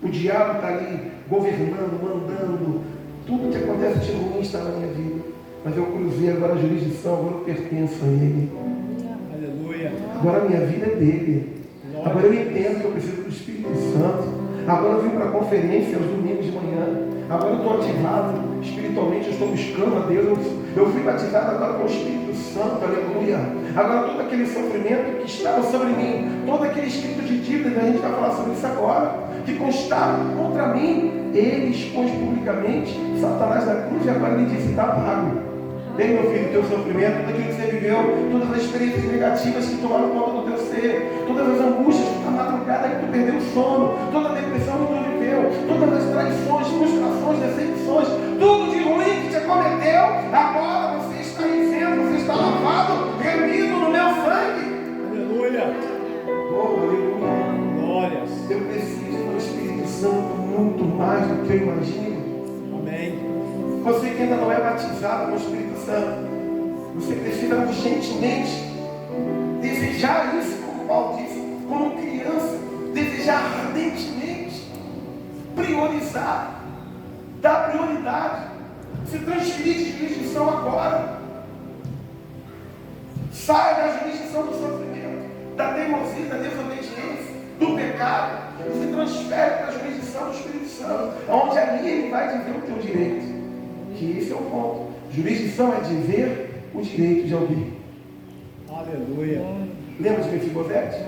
O diabo está ali governando, mandando, tudo que acontece de ruim está na minha vida. Mas eu cruzei agora a jurisdição, agora eu pertenço a Ele. Aleluia. Agora a minha vida é dele. Agora eu entendo que eu preciso do Espírito Santo. Agora eu vim para a conferência aos domingos de manhã. Agora eu estou ativado espiritualmente, eu estou buscando a Deus. Eu fui batizado agora com o Espírito Santo, aleluia. Agora todo aquele sofrimento que estava sobre mim, todo aquele escrito de dívida, a gente vai falar sobre isso agora, que constava contra mim, ele expôs publicamente Satanás na cruz e agora ele disse: está pago. Vem, meu filho, teu sofrimento, tudo aquilo que você viveu, todas as experiências negativas que tomaram conta do teu ser, todas as angústias da madrugada que tu perdeu o sono, toda a depressão que tu viveu, todas as traições, frustrações, decepções, tudo de ruim que te acometeu, agora você está isento, você está lavado, remido no meu sangue. Aleluia. Oh, aleluia. Glórias. Eu preciso do Espírito Santo muito mais do que eu imagino. Amém. Você que ainda não é batizado no Espírito Santo, você precisa urgentemente desejar isso, como Paulo disse, como criança, desejar ardentemente, priorizar, dar prioridade, se transferir de jurisdição agora. Sai da jurisdição do sofrimento, da teimosia, da desobediência, do pecado, e se transfere para a jurisdição do Espírito Santo, onde ali ele vai dizer o teu direito. Que esse é o ponto. Jurisdição é dizer o direito de alguém. Aleluia. Lembra de Mefibosete?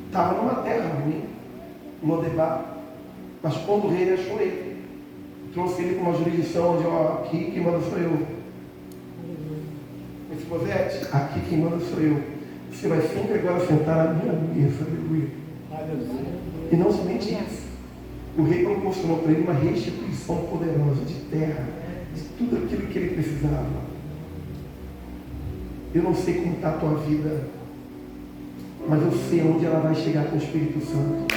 Estava numa terra ruim, Lodebar. Mas quando o rei achou ele, trouxe ele para uma jurisdição onde, ó, aqui quem manda sou eu. Mefibosete, aqui quem manda sou eu. Você vai sempre agora sentar na minha mesa, aleluia. Aleluia. E não somente isso. O rei proporcionou para ele uma restituição poderosa de terra, de tudo aquilo que ele precisava. Eu não sei como está a tua vida, mas eu sei onde ela vai chegar com o Espírito Santo.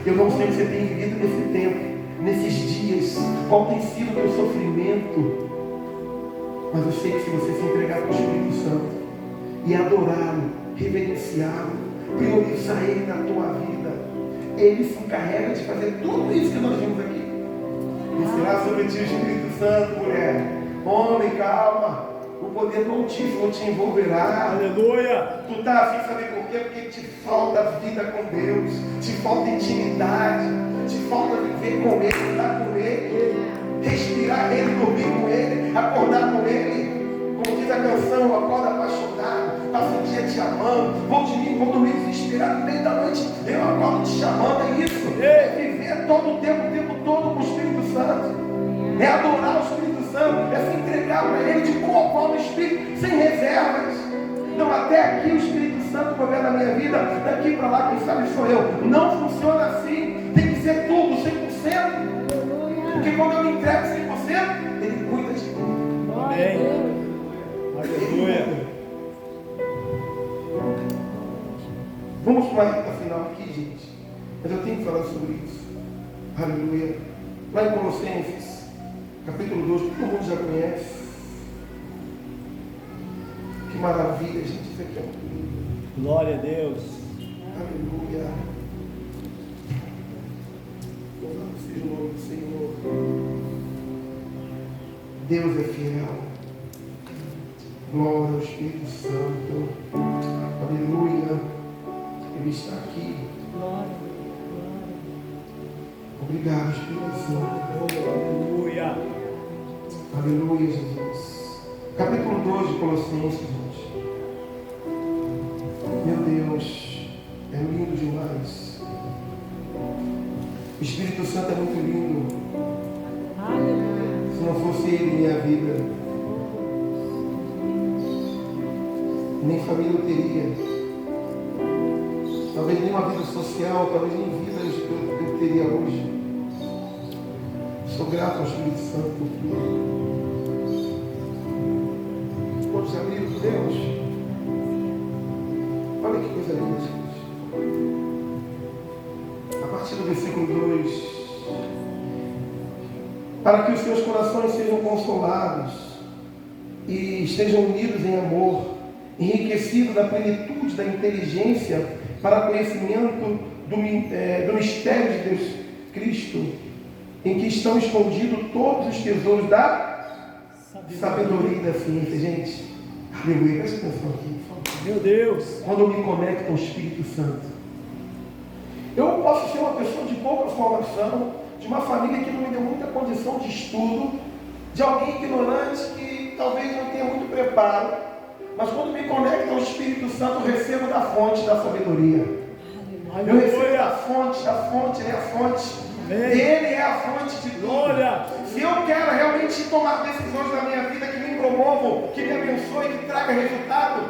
Eu não sei o que você tem vivido nesse tempo, nesses dias, qual tem sido o teu sofrimento, mas eu sei que se você se entregar para o Espírito Santo e adorá-lo, reverenciá-lo, priorizar ele na tua vida, ele se encarrega de fazer tudo isso que nós vimos aqui. Ensinar sobre ti o Espírito Santo, mulher. Homem, calma. O poder do Altíssimo te envolverá. Aleluia. Tu está assim, sabe por quê? Porque te falta vida com Deus, te falta intimidade, te falta viver com Ele, estar com Ele, respirar Ele, dormir com Ele, acordar com Ele. Como diz a canção, eu acordo apaixonado, passo o dia te amando, vou dormir desesperado no meio da noite, eu acordo te chamando. É isso, é viver todo o tempo todo com o Espírito Santo, é adorar o Espírito Santo, é se entregar para Ele de corpo, alma e espírito, sem reservas. Então até aqui o Espírito Santo governa a minha vida, daqui para lá quem sabe sou eu. Não funciona assim, tem que ser tudo, 100%, porque quando eu me entrego 100%, Ele cuida de mim. Amém. Aleluia. Vamos para a reta final aqui, gente. Mas eu tenho que falar sobre isso. Aleluia. Lá em Colossenses, capítulo 2, todo mundo já conhece. Que maravilha, gente. Isso aqui é muito lindo. Glória a Deus. Aleluia. Louvado seja o nome do Senhor. Deus é fiel. Glória ao Espírito Santo. Aleluia. Ele está aqui. Obrigado, Espírito Santo. Aleluia. Aleluia, Jesus. Capítulo 2 de Colossenses, gente. Meu Deus, é lindo demais. O Espírito Santo é muito lindo. Se não fosse Ele em minha vida, nem família eu teria. talvez nem uma vida social, talvez nem vida eu teria hoje. Sou grato ao Espírito Santo por tudo. Quantos amigos de Deus? Olha que coisa linda, gente. A partir do versículo 2: para que os seus corações sejam consolados e estejam unidos em amor, enriquecidos da plenitude da inteligência para conhecimento do mistério de Deus Cristo, em que estão escondidos todos os tesouros da sabedoria e da ciência. Gente, aleluia, presta atenção aqui. Meu Deus. Quando eu me conecto ao Espírito Santo, eu posso ser uma pessoa de pouca formação, de uma família que não me deu muita condição de estudo, de alguém ignorante que talvez não tenha muito preparo, mas quando me conecto ao Espírito Santo, eu recebo da fonte da sabedoria. Eu recebo da fonte, Ele é a fonte. Ele é a fonte de tudo. Se eu quero realmente tomar decisões na minha vida que me promovam, que me abençoem, que tragam resultado,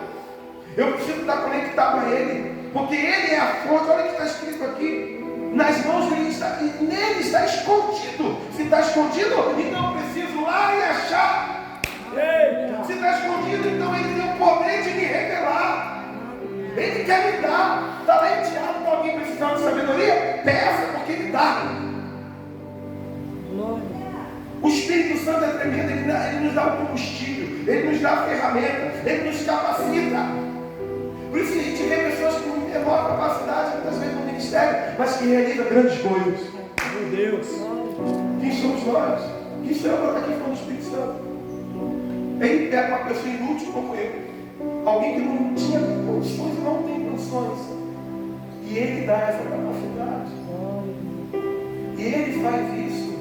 eu preciso estar conectado a Ele, porque Ele é a fonte. Olha o que está escrito aqui. Nas mãos dele está, e nele está escondido. Se está escondido, então eu preciso ir lá e achar. Eita. Se está escondido, então Ele tem o poder de me revelar. Ele quer me dar. Está lá em Tiago, para alguém precisando de sabedoria? Peça, porque Ele dá. O Espírito Santo é tremendo. Ele nos dá o combustível, Ele nos dá a ferramenta, Ele nos capacita. Por isso que a gente vê pessoas com menor capacidade, muitas vezes no ministério, mas que realizam grandes coisas. Meu Deus. Quem somos nós? Quem sou eu para estar aqui falando do Espírito Santo? Ele pega uma pessoa inútil como eu, alguém que não tinha condições e não tem condições, e Ele dá essa capacidade. E Ele faz isso.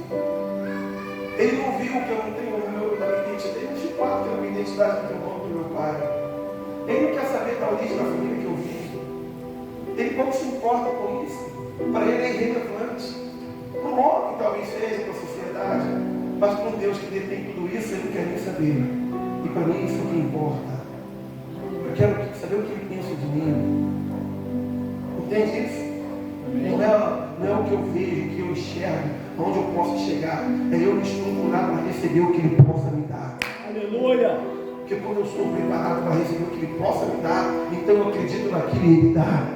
Ele não viu que eu não tenho na minha identidade, Ele não se importa que a minha identidade não tem o nome do meu pai. Ele não quer saber da origem da família que eu vivo. Ele não se importa com isso. Para ele é irrelevante. Para o homem talvez seja, para a sociedade, mas para um Deus que detém tudo isso, Ele não quer nem saber. E para mim isso é o que importa. Eu quero saber o que Ele pensa de mim. Entende isso? Não é o que eu vejo, o que eu enxergo, onde eu posso chegar. É eu me estruturar para receber o que Ele possa me dar. Aleluia! Porque quando eu estou preparado para receber o que Ele possa me dar, então eu acredito naquilo e Ele dá.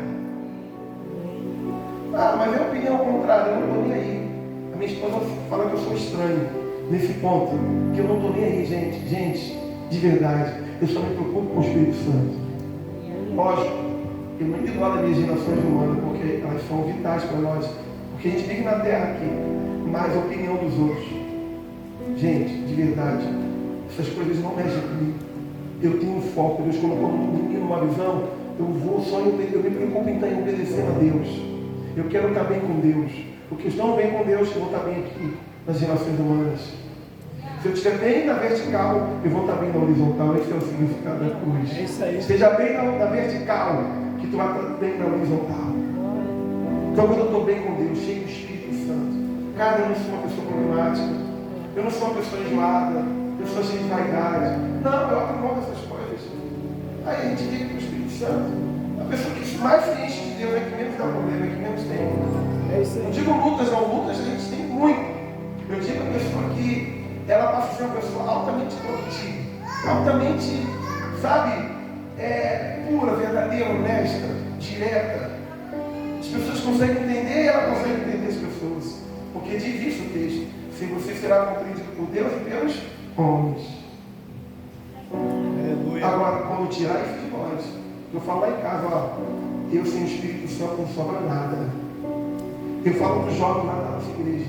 Mas é a opinião contrária, eu não estou nem aí. A minha esposa fala que eu sou estranho nesse ponto, que eu não estou nem aí, gente. Gente, de verdade, eu só me preocupo com o Espírito Santo. Lógico, eu não ignoro as minhas relações humanas, porque elas são vitais para nós. Porque a gente vive na terra aqui, mas a opinião dos outros. Gente, de verdade, essas coisas não mexem comigo. Eu tenho um foco. Deus colocou em mim uma visão. Eu vou só eu me preocupo em obedecer a Deus. Eu quero estar bem com Deus. Porque se não bem com Deus, eu vou estar bem aqui nas relações humanas. Se eu estiver bem na vertical, eu vou estar bem na horizontal. Esse é o significado da cruz. É isso aí. Esteja bem na vertical, que tu vai estar bem na horizontal. Então quando eu estou bem com Deus, cheio do Espírito Santo, cara, eu não sou uma pessoa problemática. Eu não sou uma pessoa enjoada. Eu sou cheio de vaidade. Não, eu abro mão dessas coisas. Aí a gente vive com o Espírito Santo. A pessoa que mais se enche de Deus é que menos dá problema, é que menos tem. É isso aí. Não digo lutas, não. Lutas a gente tem muito. Eu digo a pessoa que ela passa a ser uma pessoa altamente produtiva, altamente, sabe, pura, verdadeira, honesta, direta. As pessoas conseguem entender e ela consegue entender as pessoas. Porque diz isso o texto. Se você será compreendido por Deus e pelos homens. Aleluia. Agora, quando tirar isso de nós, eu falo lá em casa, ó, eu sem o Espírito Santo não sobra nada. Eu falo para os jovens lá da nossa igreja,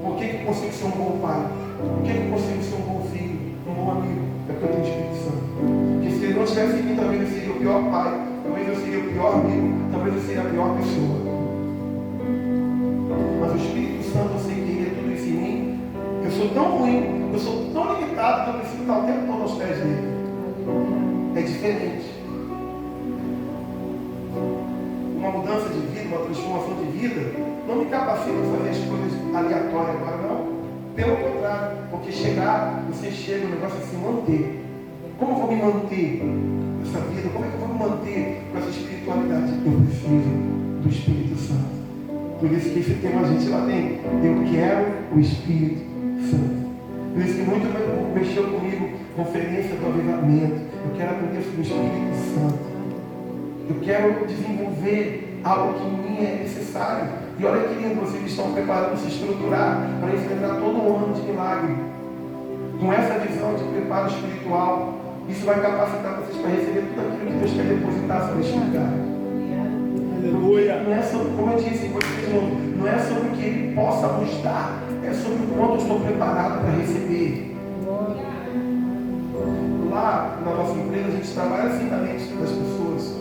por que eu consigo ser um bom pai? Por que eu consigo ser um bom filho, um bom amigo? É porque eu tenho o Espírito Santo. Porque se ele não tivesse em mim, talvez eu seria o pior pai, talvez eu seria o pior amigo, talvez eu seria a pior pessoa. Mas o Espírito Santo, eu sei que ele é tudo isso em mim. Eu sou tão ruim, eu sou tão limitado que eu preciso estar o tempo todo aos pés dele. É diferente. Uma mudança de vida, uma transformação de vida, não me capacita a fazer as coisas aleatórias agora, não. Pelo contrário, porque você chega, o negócio é se manter. Como eu vou me manter nessa vida? Como é que eu vou me manter com essa espiritualidade? Eu preciso Por isso que esse tema a gente lá tem. Eu quero o Espírito Santo. Por isso que muito mexeu comigo, conferência do avivamento. Eu quero aprender sobre o Espírito Santo. Eu quero desenvolver algo que em mim é necessário. E olha que lindo, vocês estão preparando se estruturar para enfrentar todo um ano de milagre. Com essa visão de preparo espiritual, isso vai capacitar vocês para receber tudo aquilo que Deus quer depositar sobre este lugar. Aleluia. Não é sobre, como eu disse, não é sobre o que Ele possa nos dar, é sobre o quanto eu estou preparado para receber. Lá na nossa empresa a gente trabalha assim na mente das pessoas.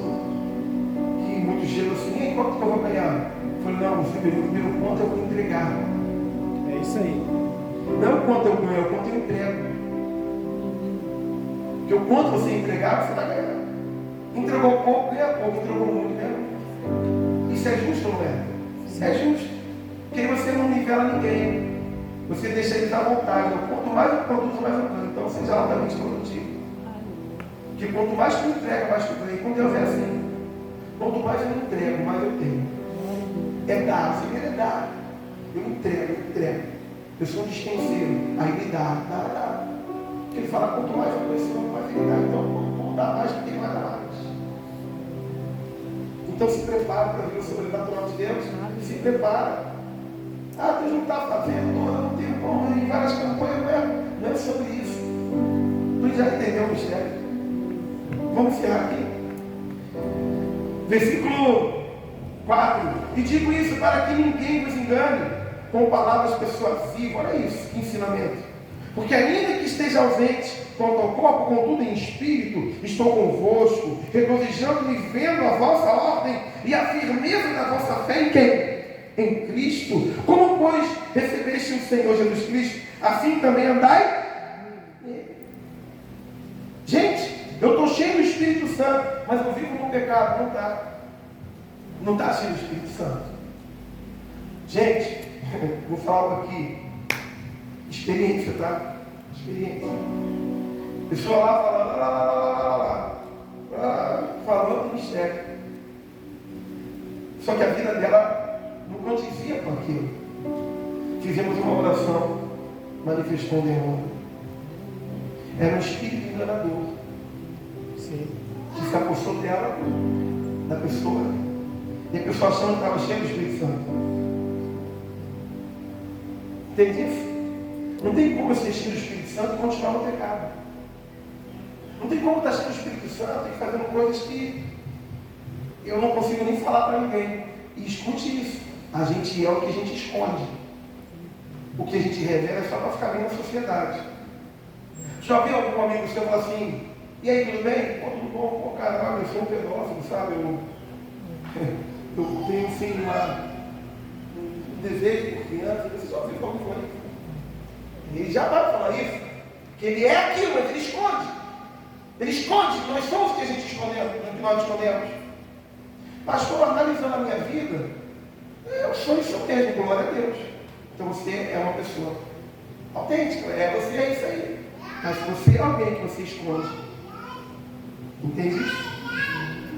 Que muitos chegam assim, e quanto que eu vou ganhar? Eu falei, não, você primeiro quanto eu vou entregar. É isso aí. Não o quanto eu ganho, é o quanto eu entrego. Porque o quanto você entregar, você vai ganhar. Entregou pouco, ganha pouco. Entregou muito, ganha muito. Isso é justo ou não é? Isso é justo. Porque aí você não nivela ninguém. Você deixa eles à vontade. Quanto mais eu produzo, mais eu ganho. Então seja altamente produtivo. Porque quanto mais tu entrega, mais tu ganha. E com Deus é assim. Quanto mais eu entrego, mais eu tenho. É dar, você quer dar. Eu entrego. Eu sou um dispenseiro. Aí ele dá. Porque ele fala, quanto mais eu preciso, mais ele dá. Então, quanto dá mais, tem mais a mais. Então se prepara para ver o sobrenatural de Deus. Se prepara. Ah, Deus não está fazendo, eu não tenho como em várias campanhas. Não é sobre isso. Tu já entendeu o mistério? Vamos encerrar aqui. Versículo 4. E digo isso para que ninguém vos engane com palavras persuasivas. Olha isso, que ensinamento. Porque ainda que esteja ausente quanto ao corpo, contudo em espírito, estou convosco, regozijando-me vendo a vossa ordem e a firmeza da vossa fé em quem? Em Cristo. Como, pois, recebeste o Senhor Jesus Cristo, assim também andai. Gente, eu estou cheio do Espírito Santo, mas eu vivo no pecado. Não está. Não está cheio do Espírito Santo. Gente, vou falar algo aqui. Experiência, tá? Experiência. Pessoa lá, falando do mistério. Só que a vida dela não condizia com aquilo. Fizemos uma oração, manifestou um demônio. Era um espírito enganador. Sim. Que se apossou dela, da pessoa. E a pessoa achando que estava cheia do Espírito Santo. Entende isso? Não tem como ser cheio do Espírito Santo e continuar no pecado. Não tem como estar cheio do Espírito Santo e fazendo coisas que eu não consigo nem falar para ninguém. E escute isso. A gente é o que a gente esconde. O que a gente revela é só para ficar bem na sociedade. Já viu algum amigo seu falar assim, e aí, tudo bem? Pô, tudo bom? Pô, caralho, eu sou um pedófilo, sabe? Eu tenho, assim, um desejo por criança. Você já viu como foi? Ele já vai falar isso, que ele é aquilo, mas ele esconde. Ele esconde, nós somos o que a gente escondemos, o que nós escondemos. Pastor, analisando a minha vida, eu sou isso mesmo, glória a Deus. Então você é uma pessoa autêntica, você é isso aí. Mas você é alguém que você esconde. Entende isso?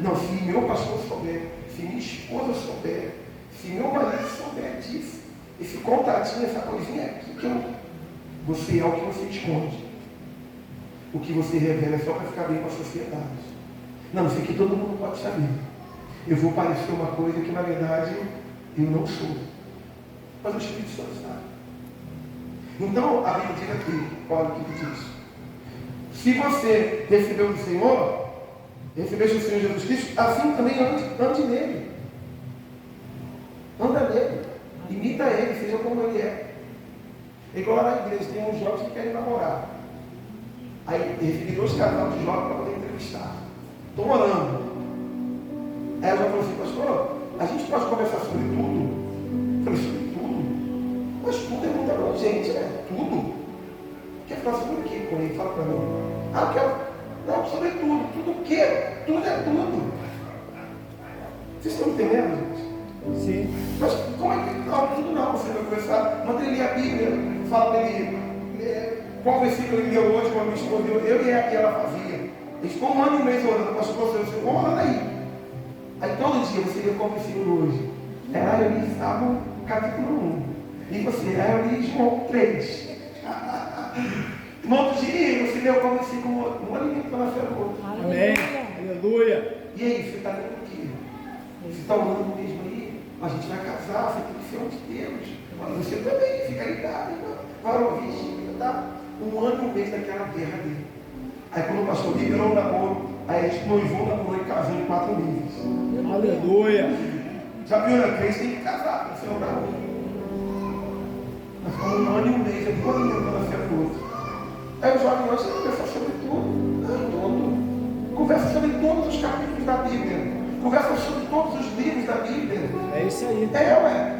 Não, se meu pastor souber, se minha esposa souber, se meu marido souber disso, esse contatinho, essa coisinha aqui que você é o que você esconde. O que você revela é só para ficar bem com a sociedade. Não, isso aqui todo mundo pode saber. Eu vou parecer uma coisa que na verdade eu não sou. Mas o Espírito Santo sabe. Então a Bíblia diz aqui, olha o que diz. Se você recebeu do Senhor, recebeste o Senhor Jesus Cristo, assim também ande nele. Anda nele. Imita ele, seja como ele é. É igual lá na igreja, tem uns jovens que querem namorar. Aí recebi 2 casais de jovens para poder entrevistar. Estou orando. Aí ela já falou assim, pastor, a gente pode conversar sobre tudo? Eu falei, sobre tudo? Mas tudo é muita coisa. Gente, é tudo. Quer falar sobre o quê com ele? Fala para mim. Ah, eu quero. Não, sobre tudo. Tudo o quê? Tudo é tudo. Vocês estão entendendo, gente? Sim. Mas como é que. Não, tudo não. Você vai conversar. Manda ele ler a Bíblia. Fala para ele. Qual versículo ele leu hoje, quando me escondeu? Eu e ela fazia. Ele ficou 1 ano e meio orando. Pastor, você ficou orando aí. Aí todo dia você lê qual versículo hoje. Era ali Salmo capítulo 1. E você, era ali João 3. No outro dia, você leu como assim, como um alimento para nascer o outro. Amém. Aleluia. E aí, você está lendo o quê? Você está orando mesmo aí? A gente vai casar, você tem que ser um de Deus. Mas você também, fica ligado, irmão. Vai ouvir, tá? 1 ano e 1 mês daquela guerra dele. Aí quando o pastor liberou o namoro, aí a gente noivou, namorou e casou em 4 meses. Aleluia. Já viu, né? Crente tem que casar para ser um namoro. Nós ficamos 1 ano e 1 mês, eu vou indo para nascer o outro. Aí o jovem hoje conversa sobre tudo. Conversa sobre todos os capítulos da Bíblia. Conversa sobre todos os livros da Bíblia. É isso aí.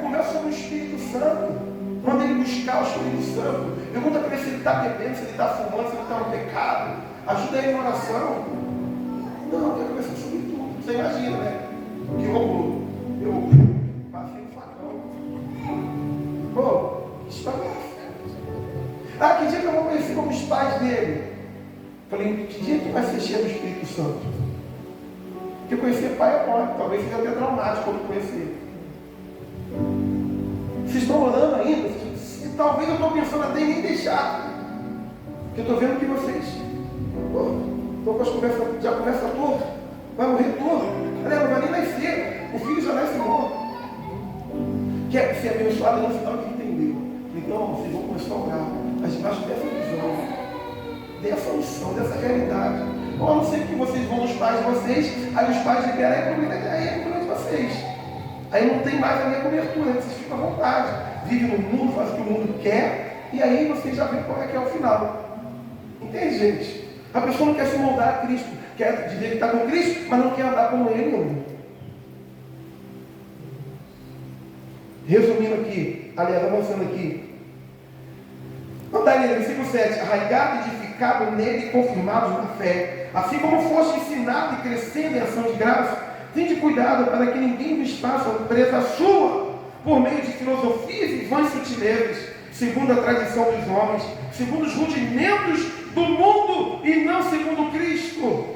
Conversa sobre o Espírito Santo. Manda ele buscar o Espírito Santo. Pergunta para ele se ele está bebendo, se ele está fumando, se ele está no pecado. Ajuda ele em oração. Não, quero conversar sobre tudo. Você imagina, né? Que rolou. Eu passei no facão. Pô, história. Que dia que eu vou conhecer como os pais dele? Falei, que dia que vai ser cheio do Espírito Santo? Porque conhecer pai é morte, talvez seja até traumático quando conhecer. Vocês estão orando ainda? Talvez eu estou pensando até em nem deixar. Porque eu estou vendo que vocês estão com as conversas, já conversa toda, vai morrer todo. Não vai nem nascer, o filho já nasce morto. Quer ser abençoado, não se dá o que entendeu. Então, vocês vão começar a orar, mas debaixo dessa visão, dessa unção, dessa realidade. Ou a não ser que vocês vão nos pais de vocês, aí os pais liberam a comida, aí é a comida de vocês. Aí não tem mais a minha cobertura, vocês ficam à vontade. Vive no mundo, faz o que o mundo quer, e aí vocês já veem qual é que é o final. Entende, gente? A pessoa não quer se moldar a Cristo, quer dizer que está com Cristo, mas não quer andar como Ele, não. Resumindo aqui, aliás, avançando aqui. Andai nele, versículo 7, arraigados, edificados nele e confirmados na fé, assim como foste ensinado e crescendo em ação de graça, tende cuidado para que ninguém vos faça presa sua, por meio de filosofias e vãs sutilezas, segundo a tradição dos homens, segundo os rudimentos do mundo e não segundo Cristo.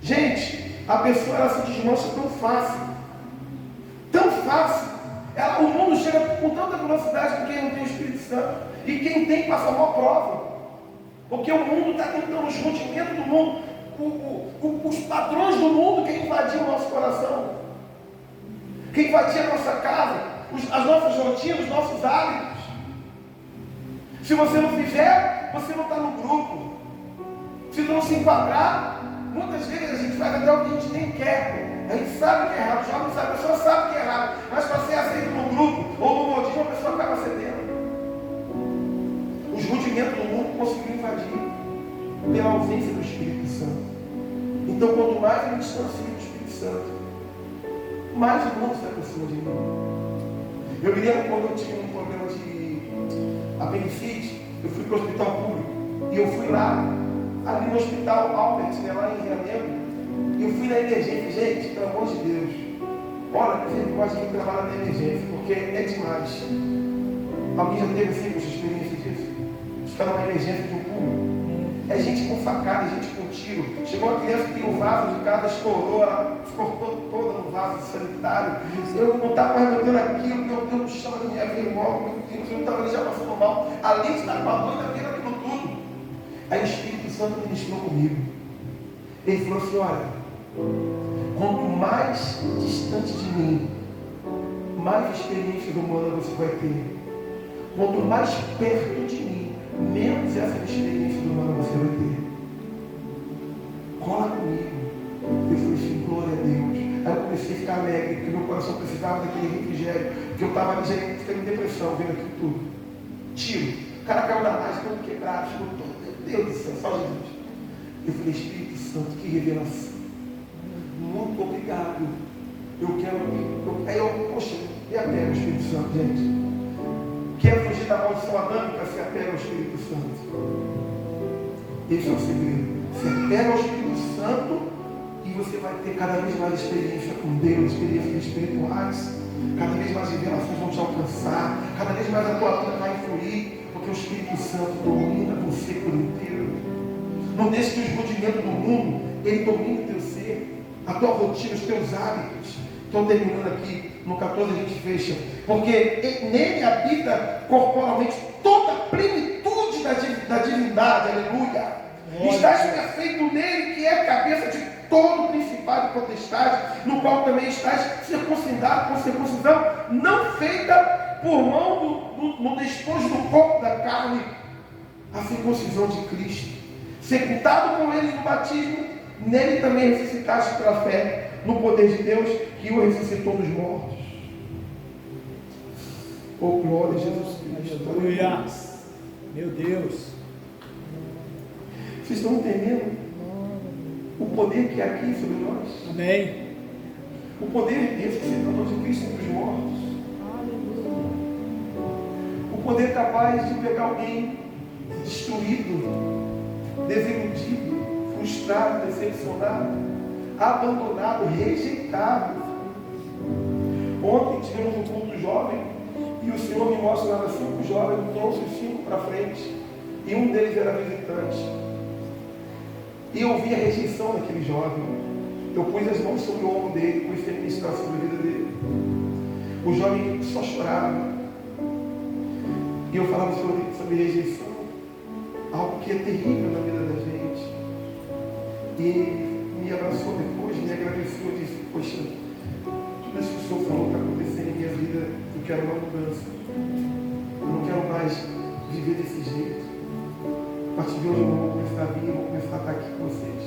Gente, a pessoa ela se desmancha tão fácil, tão fácil. O mundo chega com tanta velocidade com quem não tem o Espírito Santo. E quem tem passa a maior prova. Porque o mundo está tentando os rudimentos do mundo, os padrões do mundo que invadiam o nosso coração, que invadia a nossa casa, as nossas rotinas, os nossos hábitos. Se você não fizer, você não está no grupo. Se não se enquadrar, muitas vezes a gente faz até o que a gente nem quer. A gente sabe que é errado, o jovem sabe, a pessoa sabe que é errado, mas para ser aceito no grupo ou no modismo, a pessoa acaba cedendo. Os rudimentos do mundo conseguiram invadir pela ausência do Espírito Santo. Então, quanto mais eu me distancio do Espírito Santo, mais o mundo se aproxima de mim. Eu me lembro quando eu tive um problema de apendicite, eu fui para o hospital público e eu fui lá, ali no hospital Albert, né, lá em Realengo. Eu fui na emergência, gente, pelo amor de Deus. Olha, a gente gosta de trabalhar na emergência, porque é demais. Alguém já teve assim, essa experiência disso? Ficar numa emergência de um público. É gente com facada, gente com tiro. Chegou uma criança que tem um vaso de casa, estourou, ela se cortou toda no vaso sanitário. Eu não estava mais aguentando aquilo, meu Deus, chama da minha vida, meu Deus, eu não estava ali já passando mal. Além de estar com a doida, vendo aquilo tudo. Aí o Espírito Santo ministrou comigo. Ele falou assim, olha, quanto mais distante de mim, mais experiências humanas você vai ter. Quanto mais perto de mim, menos essa experiência humana você vai ter. Cola comigo. Eu falei assim, glória a Deus. Aí eu comecei a ficar alegre, porque meu coração precisava daquele refrigério, porque eu estava ali já ficando em depressão, vendo aquilo tudo. Tiro. O cara caiu na laje, todo quebrado, chegou todo. Meu Deus do céu, só Jesus. Eu falei, Espírito Santo, que revelação. Muito obrigado. Poxa, me apego ao Espírito Santo, gente. Quer fugir da maldição adâmica, se apega ao Espírito Santo. Esse é o segredo. Se apega ao Espírito Santo e você vai ter cada vez mais experiência com Deus, experiências espirituais. Cada vez mais revelações vão te alcançar. Cada vez mais a tua vida vai influir, porque o Espírito Santo domina você por inteiro. Não deixe que os rudimentos do mundo, ele domine o teu ser, a tua rotina, os teus hábitos. Estou terminando aqui. no 14 a gente fecha. Porque nele habita corporalmente toda a plenitude da divindade, aleluia. Estás perfeito nele, que é a cabeça de todo principado e potestade, no qual também estás circuncidado com circuncisão, não feita por mão no despojo do corpo da carne, a circuncisão de Cristo, sepultado com ele no batismo, nele também ressuscitaste pela fé, no poder de Deus, que o ressuscitou dos mortos. Oh, glória a Jesus Cristo. Aleluia. Meu Deus. Vocês estão entendendo o poder que há aqui sobre nós? Amém. O poder ressuscitador de Cristo entre os mortos. O poder capaz de pegar alguém destruído, desiludido, frustrado, decepcionado, abandonado, rejeitado. Ontem tivemos um culto jovem e o Senhor me mostra lá 5 jovens, trouxe os 5 para frente e um deles era visitante. E eu vi a rejeição daquele jovem. Eu pus as mãos sobre o ombro dele, comecei a ministrar sobre a vida dele. O jovem só chorava. E eu falava sobre rejeição, algo que é terrível na vida da gente. E me abraçou depois, me agradeceu e disse: poxa, tudo isso que o Senhor falou está acontecendo em minha vida, eu quero uma mudança. Eu não quero mais viver desse jeito. A partir de hoje eu vou começar a vir, eu vou começar a estar aqui com vocês.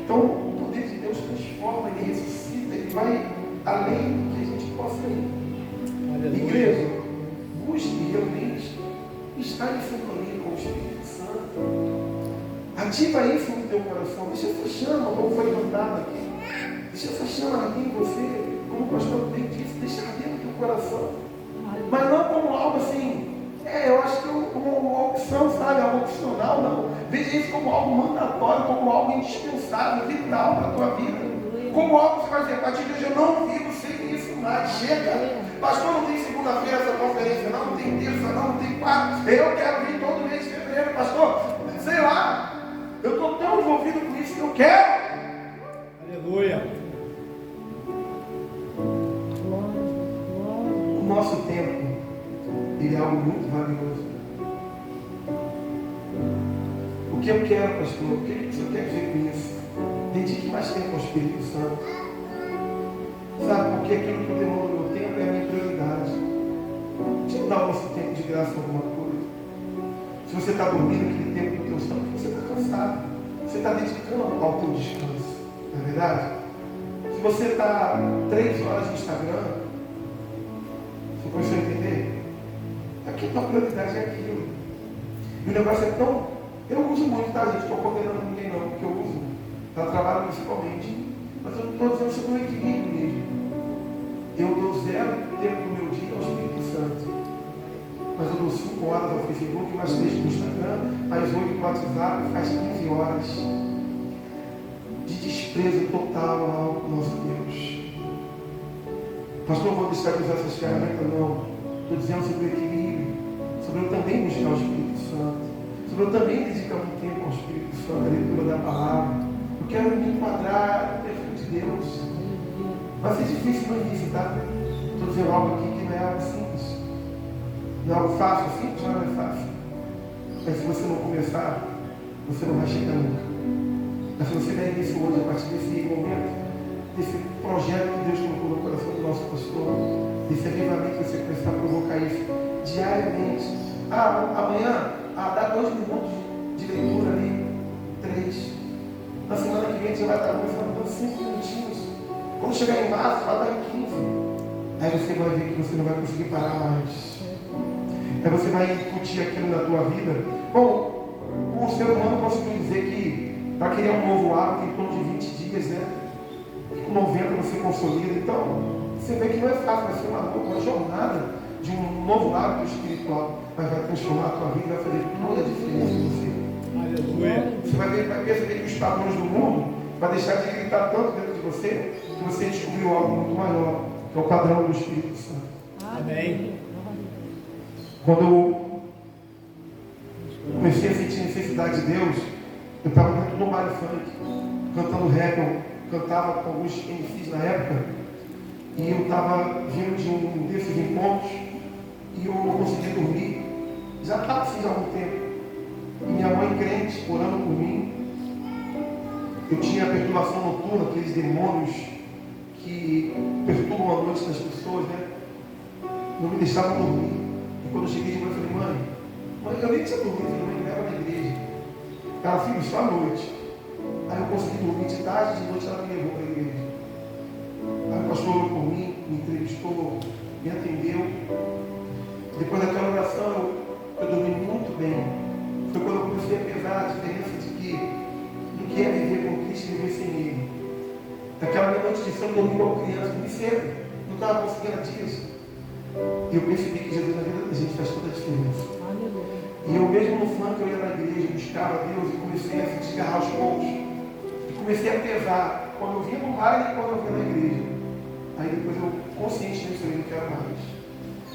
Então, o poder de Deus transforma, Ele ressuscita, Ele vai além do que a gente possa ir. Aleluia. Igreja, busque realmente estar em sintonia com o Espírito Santo. Ativa isso no teu coração. Deixa essa chama, como foi cantado aqui. Deixa essa chama arder em você, como o pastor bem disse, deixa arder no teu coração. Mas não como algo assim. Eu acho que uma opção, sabe? Algo opcional, não. Veja isso como algo mandatório, como algo indispensável, vital para a tua vida. Como algo que você vai dizer: a partir de hoje eu não vivo sem isso mais. Chega. Pastor, não tem segunda-feira essa conferência, não tem terça, não tem quarta. Eu quero vir todo mês de fevereiro, pastor. Sei lá. Eu estou tão envolvido com isso que eu quero. Aleluia. O nosso tempo, ele é algo muito valioso. O que eu quero, pastor? O que você quer dizer com isso? Dedique mais tempo ao Espírito Santo. Sabe, porque aquilo que eu demoro no meu tempo é a minha prioridade. Deixa eu dar o nosso tempo de graça alguma coisa. Se você está dormindo aquele tempo do teu sono, você está cansado. Você está dedicando ao teu descanso. Não é verdade? Se você está 3 horas no Instagram, você começou a entender? Aqui a tua prioridade é aquilo. E o negócio é tão... Eu uso muito, tá, gente? Estou condenando ninguém não, porque eu uso para trabalho principalmente. Mas eu estou dizendo sobre o equilíbrio mesmo. Eu dou 0 tempo do meu dia ao Espírito Santo. Mas eu dou 5 horas ao Facebook, mais 3 no Instagram, mais 8 no WhatsApp, faz 15 horas de desprezo total ao nosso Deus. Pastor, eu vou deixar de usar essas ferramentas, não. Estou dizendo sobre o equilíbrio, sobre eu também buscar o Espírito Santo, sobre eu também dedicar um tempo ao Espírito Santo, a leitura da palavra. Eu quero me enquadrar no perfil de Deus. Vai ser difícil no início, tá? Estou dizendo algo aqui que não é algo simples. Não é algo fácil, simples, mas não é fácil. Mas se você não começar, você não vai chegar nunca. Mas se você der início hoje, a partir desse momento, desse projeto que Deus colocou no coração do nosso pastor, desse avivamento que você começar a provocar isso diariamente. Amanhã, dá 2 minutos de leitura ali, 3. Na semana que vem você vai estar começando com 5 minutinhos. Quando chegar em março, vai dar em 15. Aí você vai ver que você não vai conseguir parar mais. Aí você vai incutir aquilo na tua vida. Bom, o ser humano conseguiu dizer que para criar um novo hábito em torno de 20 dias, né? E com 90 você consolida. Então, você vê que não é fácil, vai ser uma jornada de um novo hábito espiritual. Mas vai transformar a tua vida, vai fazer toda a diferença em você. Aleluia. Você vai perceber que os padrões do mundo vai deixar de gritar tanto dentro de você que você descobriu algo muito maior, que é o padrão do Espírito Santo. Amém. Quando eu comecei a sentir a necessidade de Deus, eu estava dentro do baile funk, cantando rap, eu cantava com alguns MCs na época, E eu estava vindo de um desses encontros e eu não conseguia dormir. Já estava assim há algum tempo. E minha mãe crente, orando por mim. Eu tinha perturbação noturna, aqueles demônios que perturbam a noite das pessoas, né? Não me deixavam dormir. E quando eu cheguei de manhã, eu falei, mãe, eu nem tinha dormido, mãe, me leva na igreja. Ela, filho, só à noite. Aí eu consegui dormir de tarde, de noite ela me levou para a igreja. Aí o pastor orou por mim, me entrevistou, me atendeu. Depois daquela oração, eu dormi muito bem. Foi quando eu comecei a pesar a diferença do que é viver com Cristo e viver sem Ele. Daquela minha noite de sono, dormi igual criança, dormi cedo, não estava conseguindo a dias. E eu percebi que Jesus na vida da gente faz toda a diferença. E eu mesmo no funk, eu ia na igreja, buscava Deus e comecei a se desgarrar os pontos. E comecei a pesar, quando eu vinha no baile e quando eu vinha na igreja. Aí depois eu, consciente disso, eu não quero mais.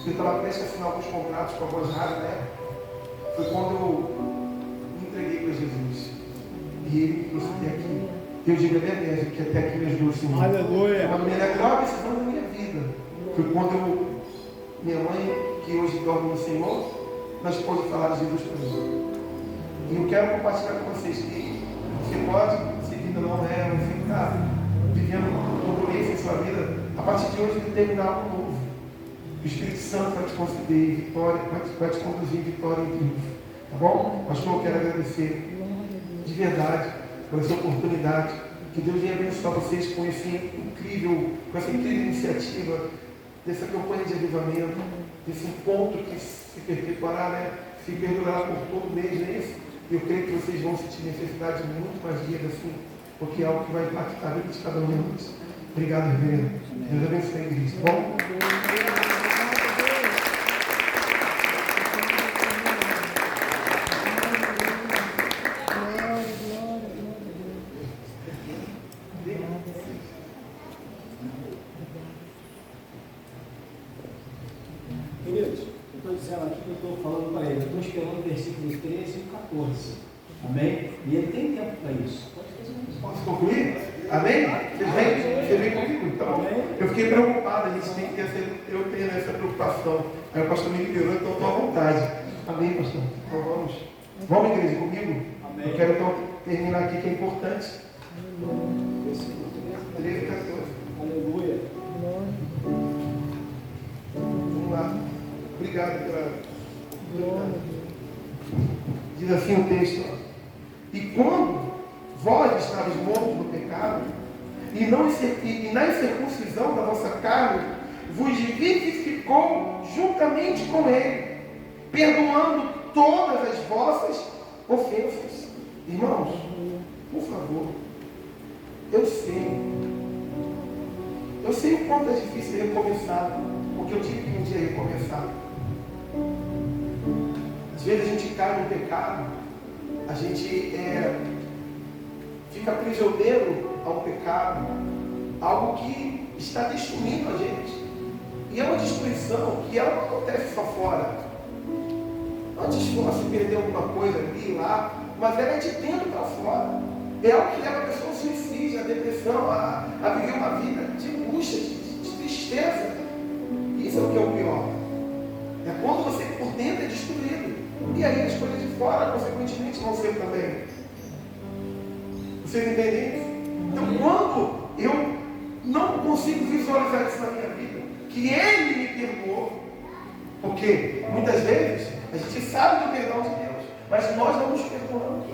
Eu estava prestes a assinar alguns contratos com a Voz Rádio, né? Foi quando eu me entreguei para Jesus. E Ele me trouxe até aqui. Eu digo, é mesmo, que até aqui me ajudou o Senhor. Aleluia. Uma melhor decisão da minha vida. Foi quando minha mãe, que hoje dorme no Senhor, nós pôde falar de Jesus para mim. E eu quero compartilhar com vocês que você pode, se vida não é, você está vivendo turbulência em sua vida, a partir de hoje determinar algo novo. O Espírito Santo vai te conceder vitória, vai te conduzir em vitória e triunfo. Tá bom? Pastor, eu quero agradecer de verdade por essa oportunidade. Que Deus venha abençoar vocês com essa incrível iniciativa, dessa campanha de avivamento, desse encontro que se perpetuará, né? Se perdurará por todo mês, não é isso? Eu creio que vocês vão sentir necessidade de muito mais dias assim, porque é algo que vai impactar a vida de cada um de nós. Obrigado, reverendo. Deus abençoe a igreja, tá bom? Queridos, eu estou dizendo aqui que eu estou falando para ele, eu estou esperando o versículo 13 e 14. Amém? E ele tem tempo para isso. Posso concluir? Amém? Você vem comigo? Então, eu fiquei preocupado, a gente tem que ter eu tenho essa preocupação. Aí o pastor me liberou, então estou à vontade. Amém, pastor? Então vamos. Vamos, igreja, comigo? Amém. Eu quero então terminar aqui que é importante. Versículo 13 e 14. Aleluia. Vamos lá. Obrigado pela oportunidade. Diz assim o texto. E quando vós estáveis mortos no pecado, e na incircuncisão da vossa carne, vos vivificou juntamente com ele, perdoando todas as vossas ofensas. Irmãos, por favor, eu sei o quanto é difícil recomeçar, porque eu tive que um dia recomeçar. Às vezes a gente cai no pecado, a gente fica prisioneiro ao pecado, algo que está destruindo a gente. E é uma destruição que ela não acontece só fora. Antes fosse perder alguma coisa aqui e lá, mas ela é de dentro para fora. É algo que leva a pessoa ao suicídio, à depressão, a viver uma vida de angústia, de tristeza. Isso é o que é o pior. É quando você por dentro é destruído. E aí as coisas de fora, consequentemente, vão ser também. Vocês entendem isso? Então, quando eu não consigo visualizar isso na minha vida, que Ele me perdoou, porque muitas vezes a gente sabe do perdão de Deus, mas nós não nos perdoamos.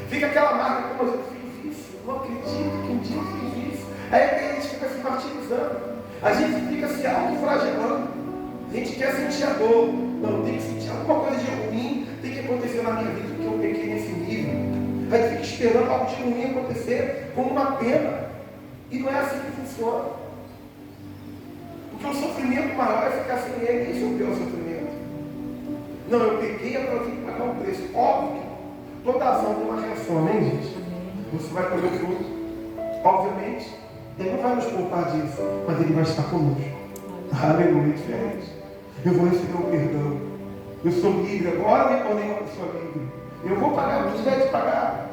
Fica aquela marca, como eu fiz isso, não acredito que um dia eu fiz isso. Aí a gente fica se martirizando, a gente fica se autoflagelando, a gente quer sentir a dor. Não, tem que sentir alguma coisa de ruim, tem que acontecer na minha vida, porque eu pequei nesse nível. A gente fica esperando algo de ruim acontecer como uma pena. E não é assim que funciona. Porque o sofrimento maior é ficar sem ele. Esse é o pior sofrimento. Não, eu pequei, agora eu tenho que pagar um preço. Óbvio que toda ação tem uma reação, amém, gente? Você vai colher o fruto. Obviamente, Ele não vai nos poupar disso, mas Ele vai estar conosco. Aleluia, diferente. Eu vou receber o perdão. Eu sou livre, agora me tornei uma pessoa livre. Eu vou pagar o que tiver de pagar.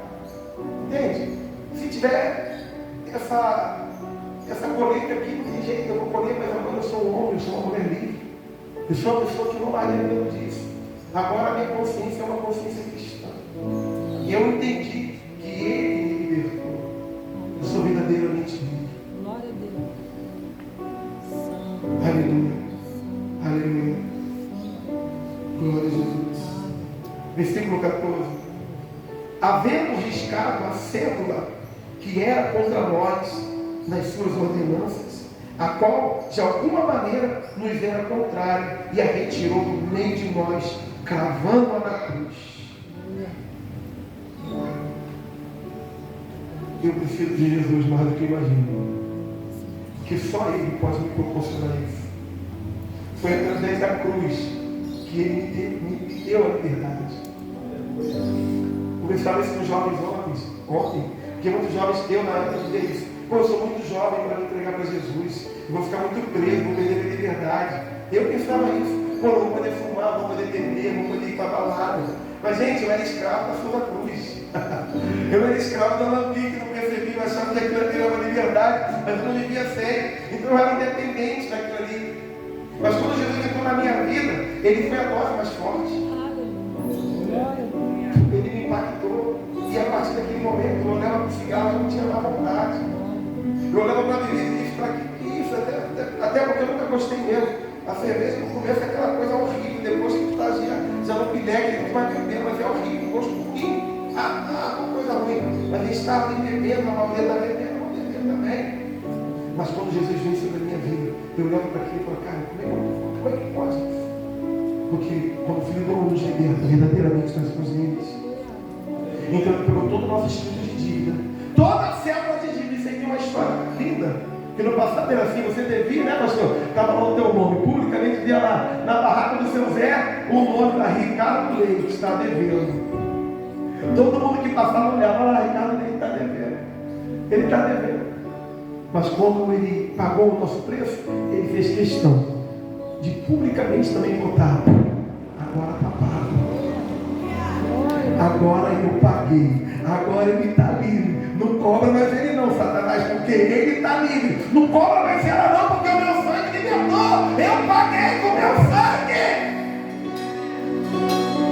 Entende? Se tiver essa essa colheita aqui não tem jeito, eu vou colher, mas agora eu sou um homem, eu sou uma mulher livre. Eu sou uma pessoa que não larga medo disso. Agora a minha consciência é uma consciência cristã. E eu entendi que Ele me libertou. Eu sou verdadeiramente livre. Glória a Deus. Aleluia. Aleluia. Glória a Jesus. Versículo 14. Havendo riscado a cédula que era contra nós nas suas ordenanças, a qual de alguma maneira nos era contrária, e a retirou do meio de nós, cravando-a na cruz. Eu preciso de Jesus mais do que imagino, porque só Ele pode me proporcionar isso. Foi através da cruz que Ele me deu a liberdade. Conversava isso com os jovens ontem, porque muitos jovens, eu na época dizia isso: pô, eu sou muito jovem para me entregar para Jesus, eu vou ficar muito preso, vou perder minha liberdade. Eu pensava isso: pô, não vou poder fumar, não vou poder beber, não vou poder ir para balada. Mas, gente, eu era escravo da sua cruz. Eu era escravo da Lampi, que não percebia, mas achava que aquilo ali era uma liberdade, mas eu não vivia sem. Então eu era dependente daquilo ali. Mas quando Jesus entrou na minha vida, Ele foi a dose mais forte. Ele me impactou. E a partir daquele momento, eu olhava para o cigarro e não tinha mais vontade. Eu olhava para a bebida e disse: para que isso? Até porque eu nunca gostei mesmo. A cerveja no começo é aquela coisa horrível, depois que tu está já no pileque, tu vai beber, mas é horrível, gosto ruim. Uma coisa ruim. Mas a gente está ali bebendo, a maioria está bebendo, eu vou beber também. Mas quando Jesus veio sobre a minha vida, eu olhava para aquilo e falava: cara, como é que pode? Porque quando o Filho do Homem nos liberta, verdadeiramente nós somos livres. Então ele pegou todo o nosso escrito de dívida, toda a célula de dívida. Isso aí tem uma história linda. Que no passado era assim: você devia, né, pastor? Estava lá o teu nome, publicamente via lá na barraca do seu Zé o nome da Ricardo Leite, está devendo. Todo mundo que passava olhava lá: Ricardo Leite está devendo. Ele está devendo. Mas quando ele pagou o nosso preço, ele fez questão de publicamente também botar: agora está pago. Agora eu paguei. Agora ele está livre. Não cobra mais ele não, Satanás, porque ele está livre. Não cobra mais ela não, porque o meu sangue libertou. Eu paguei com o meu sangue.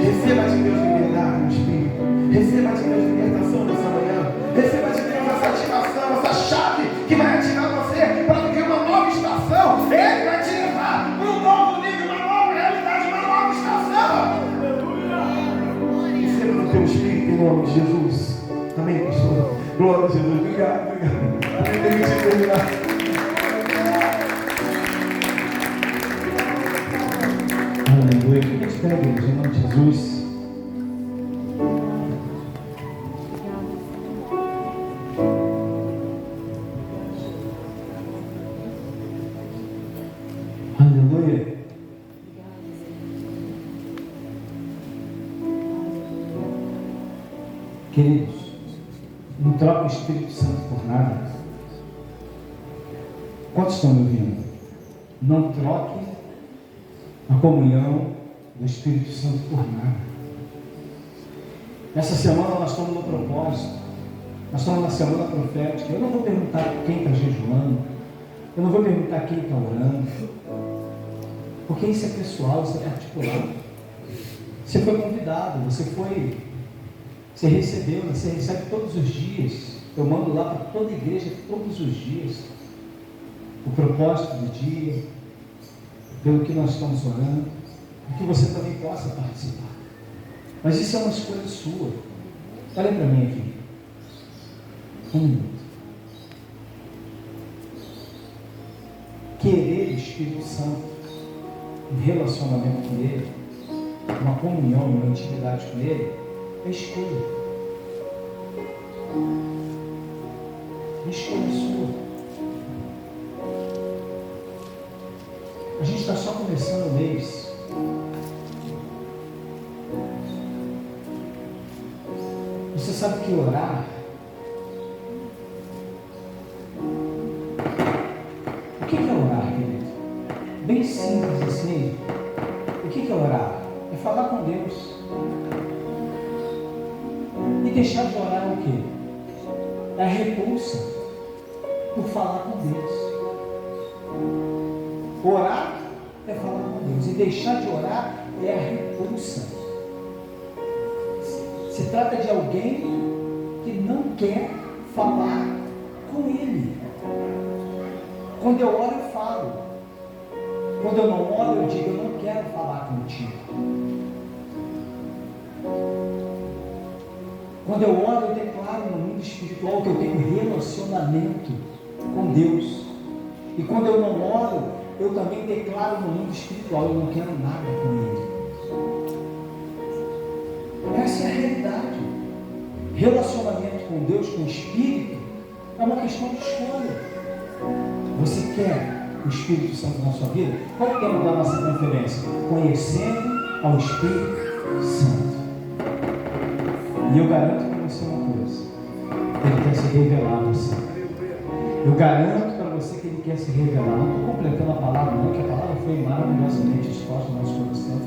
Receba de Deus liberdade no Espírito. Receba de Deus libertação nessa manhã. Receba de Deus essa ativação, essa chave que vai ativar você para viver uma nova estação. Ele vai te levar para um novo nível, uma nova realidade, uma nova estação. Receba no teu Espírito em nome de Jesus. Amém, pastor? Glória a Jesus. Obrigado, obrigado. Amém, terminar. Aleluia. Fica de pé, Deus, em nome de Jesus. Aleluia. Queridos, não troca o Espírito Santo por nada. Quantos estão me ouvindo? Não troque a comunhão do Espírito Santo por nada. Essa semana nós estamos no propósito. Nós estamos na semana profética. Eu não vou perguntar quem está jejuando. Eu não vou perguntar quem está orando. Porque isso é pessoal, isso é particular. Você foi convidado, você recebeu, você recebe todos os dias. Eu mando lá para toda a igreja todos os dias o propósito do dia, pelo que nós estamos orando, para que você também possa participar. Mas isso é uma escolha sua. Olha para mim aqui. Um minuto. Querer o Espírito Santo, um relacionamento com Ele, uma comunhão, uma intimidade com Ele, é escolha. Escolha sua. A gente está só começando o mês. Você sabe que orar, o que é orar, querido? Bem simples assim. O que é orar? É falar com Deus. E deixar de orar é o quê? É a repulsa. por falar com Deus. Orar é falar com Deus, e deixar de orar é a repulsa. Se trata de alguém que não quer falar com Ele. Quando eu oro, eu falo. Quando eu não oro, eu digo: eu não quero falar contigo. Quando eu oro, eu declaro no mundo espiritual que eu tenho relacionamento com Deus. E quando eu não oro, eu também declaro no mundo espiritual: eu não quero nada com Ele. Essa é a realidade. Relacionamento com Deus, com o Espírito, é uma questão de escolha. Você quer o Espírito Santo na sua vida? Qual é o tema da nossa conferência? Conhecendo ao Espírito Santo. E eu garanto para você uma coisa: Ele quer se revelar a você. Eu garanto para você que Ele quer se revelar. Não estou completando a palavra, não, que a palavra foi maravilhosamente exposta no nosso coração.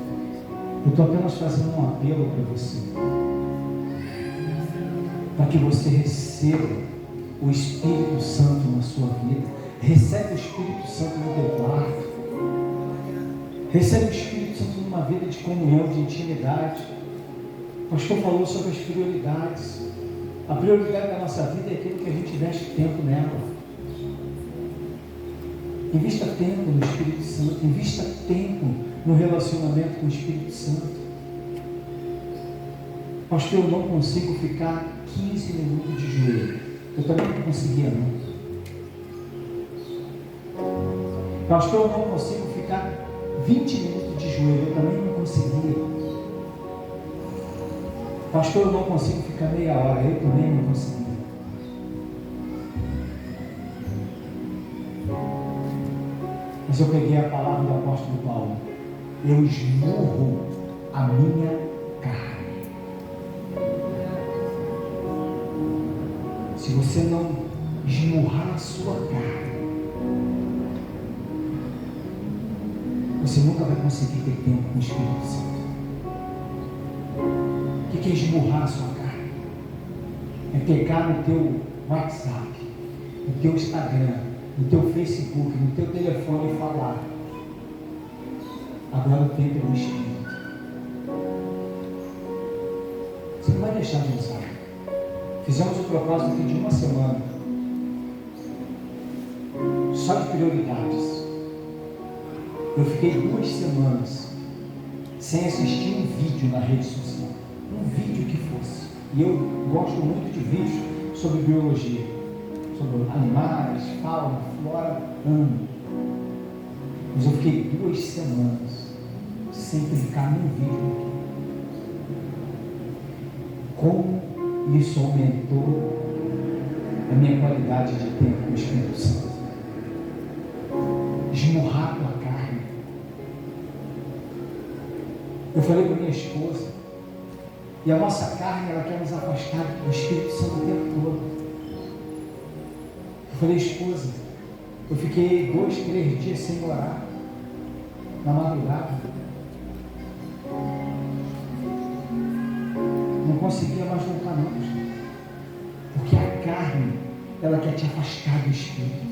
Eu estou apenas fazendo um apelo para você, para que você receba o Espírito Santo na sua vida. Recebe o Espírito Santo no teu quarto. Recebe o Espírito Santo numa vida de comunhão, de intimidade. O pastor falou sobre as prioridades. A prioridade da nossa vida é aquilo que a gente investe tempo nela. Invista tempo no Espírito Santo. Invista tempo no relacionamento com o Espírito Santo. Pastor, eu não consigo ficar 15 minutos de joelho. Eu também não conseguia, não. Pastor, eu não consigo ficar 20 minutos de joelho. Eu também não conseguia. Pastor, eu não consigo ficar meia hora. Eu também não conseguia. Mas eu peguei a palavra do apóstolo Paulo: eu esmurro a minha carne. Se você não esmurrar a sua carne, você nunca vai conseguir ter tempo com o Espírito Santo. O que é esmurrar a sua carne? É pegar no teu WhatsApp, no teu Instagram, no teu Facebook, no teu telefone e falar: agora o tempo é do Espírito. Você não vai deixar de usar. Fizemos o propósito aqui de uma semana, só de prioridades. Eu fiquei 2 semanas sem assistir um vídeo na rede social. Um vídeo que fosse. E eu gosto muito de vídeos sobre biologia, sobre animais, fauna, flora, amo. Mas eu fiquei 2 semanas sem clicar num vídeo. Como isso aumentou a minha qualidade de tempo com o Espírito Santo. Esmurrar a tua carne. Eu falei para minha esposa, e a nossa carne, ela quer nos afastar do Espírito Santo o tempo todo. Eu falei: esposa, eu fiquei 2, 3 dias sem orar, na madrugada. Não conseguia mais voltar não, porque a carne, ela quer te afastar do Espírito.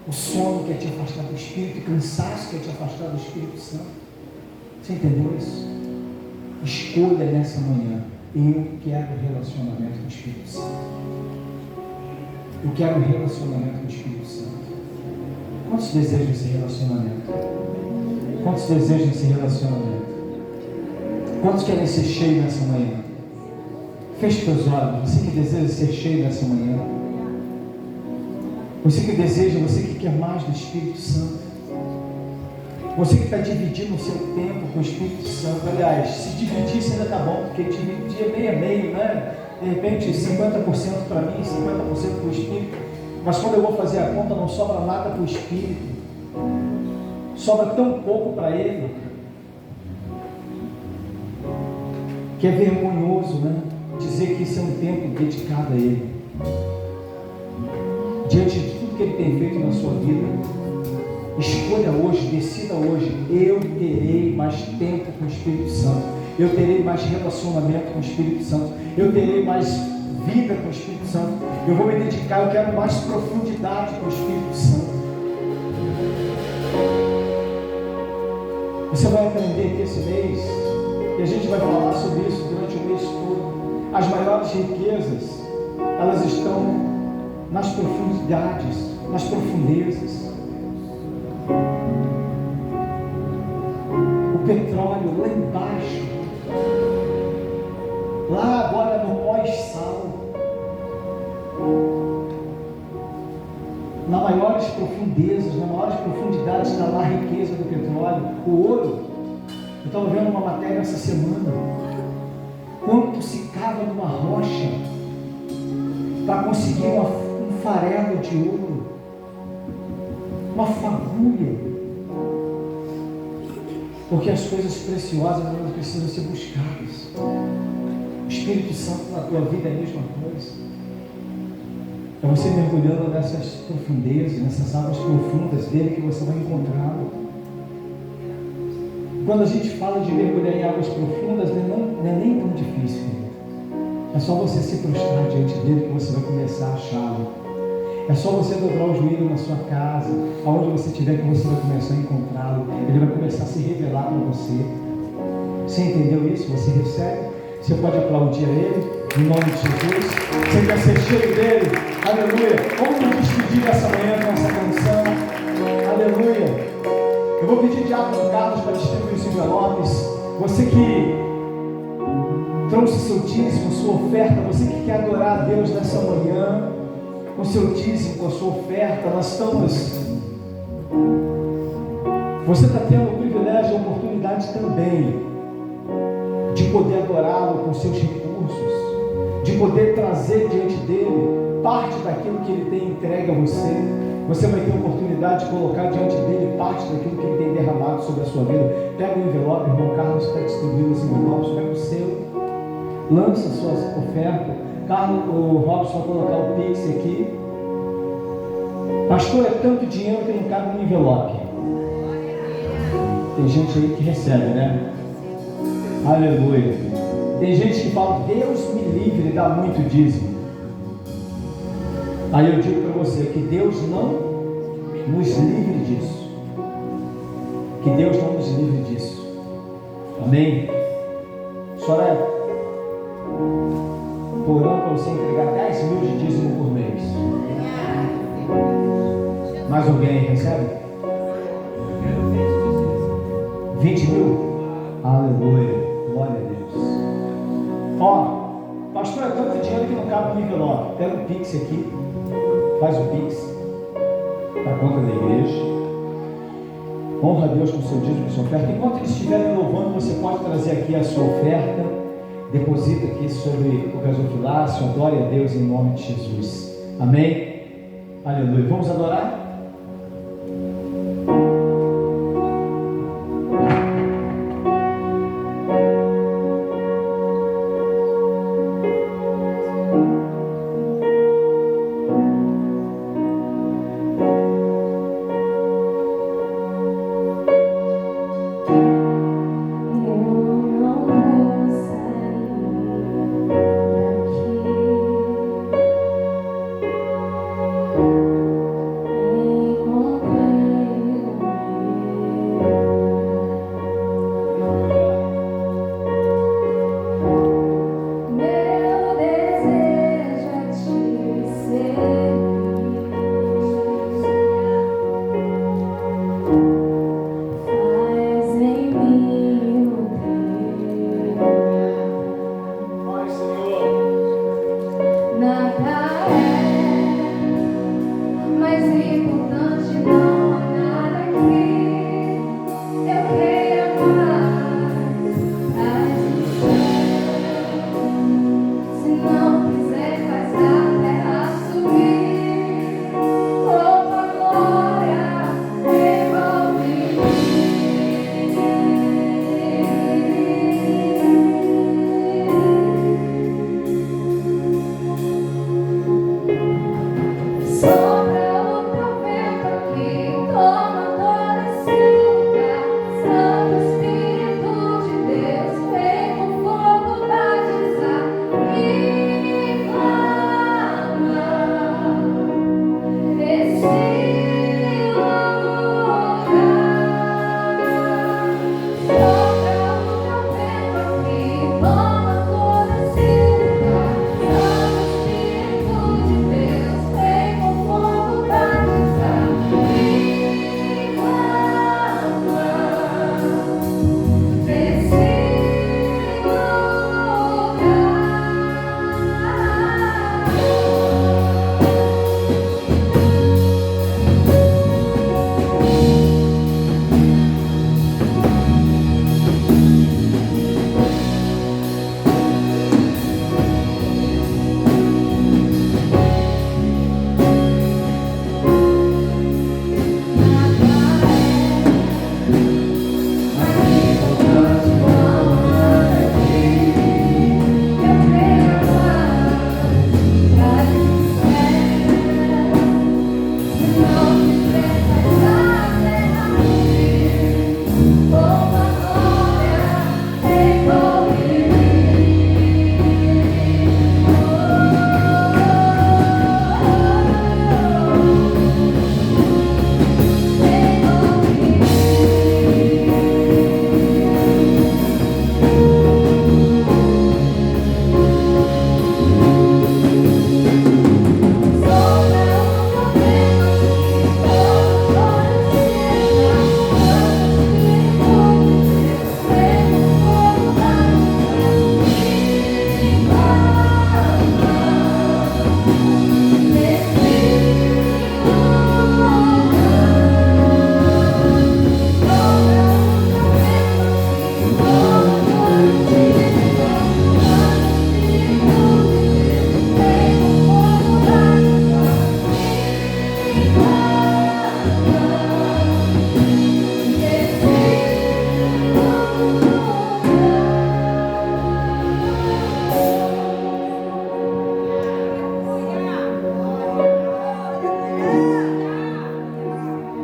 O sono quer te afastar do Espírito, o cansaço quer te afastar do Espírito Santo. Você entendeu isso? Escolha nessa manhã: eu quero relacionamento com o Espírito Santo. Eu quero relacionamento com o Espírito Santo. Quantos desejam esse relacionamento? Quantos desejam esse relacionamento? Quantos querem ser cheios nessa manhã? Feche teus olhos. Você que deseja ser cheio nessa manhã. Você que deseja, você que quer mais do Espírito Santo. Você que está dividindo o seu tempo com o Espírito Santo. Aliás, se dividisse ainda está bom, porque dividir é meio a meio, né? De repente 50% para mim, 50% para o Espírito. Mas quando eu vou fazer a conta, não sobra nada para o Espírito. Sobra tão pouco para Ele, que é vergonhoso, né? Dizer que isso é um tempo dedicado a Ele. Diante de tudo que Ele tem feito na sua vida, escolha hoje, decida hoje: eu terei mais tempo com o Espírito Santo, eu terei mais relacionamento com o Espírito Santo, eu terei mais vida com o Espírito Santo, Eu vou me dedicar, eu quero mais profundidade com o Espírito Santo. Você vai aprender que esse mês, e a gente vai falar sobre isso durante o mês todo, as maiores riquezas, elas estão nas profundidades, nas profundezas. O petróleo lá embaixo, lá agora no pós-sal, nas maiores profundezas, nas maiores profundidades está lá a riqueza do petróleo. O ouro, eu estava vendo uma matéria essa semana, quanto se cava numa rocha para conseguir um farelo de ouro, uma fagulha, porque as coisas preciosas elas precisam ser buscadas. O Espírito Santo na tua vida é a mesma coisa. É você mergulhando nessas profundezas, nessas águas profundas dele que você vai encontrá-lo. Quando a gente fala de mergulhar em águas profundas, não é nem tão difícil, querido. É só você se prostrar diante dele que você vai começar a achá-lo. É só você dobrar o joelho na sua casa, aonde você estiver, que você vai começar a encontrá-lo. Ele vai começar a se revelar para você. Você entendeu isso? Você recebe? Você pode aplaudir a ele, em nome de Jesus. Você quer ser cheio dele? Aleluia. Vamos nos despedir essa manhã com essa canção. Aleluia. Eu vou pedir Diácono Carlos para distribuir os envelopes. Você que trouxe seu dízimo, sua oferta, você que quer adorar a Deus nessa manhã, com seu dízimo, com a sua oferta, nós estamos. Você está tendo o privilégio e a oportunidade também de poder adorá-lo com seus recursos, de poder trazer diante dele parte daquilo que ele tem entregue a você. Você vai ter a oportunidade de colocar diante dele parte daquilo que ele tem derramado sobre a sua vida. Pega o envelope, o irmão Carlos está distribuindo os envelopes, pega o seu, lança a sua oferta. Carlos, o Robson vai colocar o Pix aqui. Pastor, é tanto dinheiro que não cabe no envelope. Tem gente aí que recebe, né? Aleluia. Tem gente que fala, Deus me livre de dar muito dízimo. Aí eu digo para você que Deus não nos livre disso. Que Deus não nos livre disso. Amém? Senhora, por ano para você entregar 10 mil de dízimo por mês. Mais alguém recebe? 20 mil? Aleluia. Glória a Deus. Ó, pastor, é tanto dinheiro que não cabe no envelope. Pega o Pix aqui, faz o Pix para a conta da igreja. Honra a Deus com o seu dízimo e sua oferta. Enquanto eles estiverem louvando, você pode trazer aqui a sua oferta. Deposita aqui sobre o gasofilácio. Adore a Deus em nome de Jesus. Amém? Aleluia. Vamos adorar?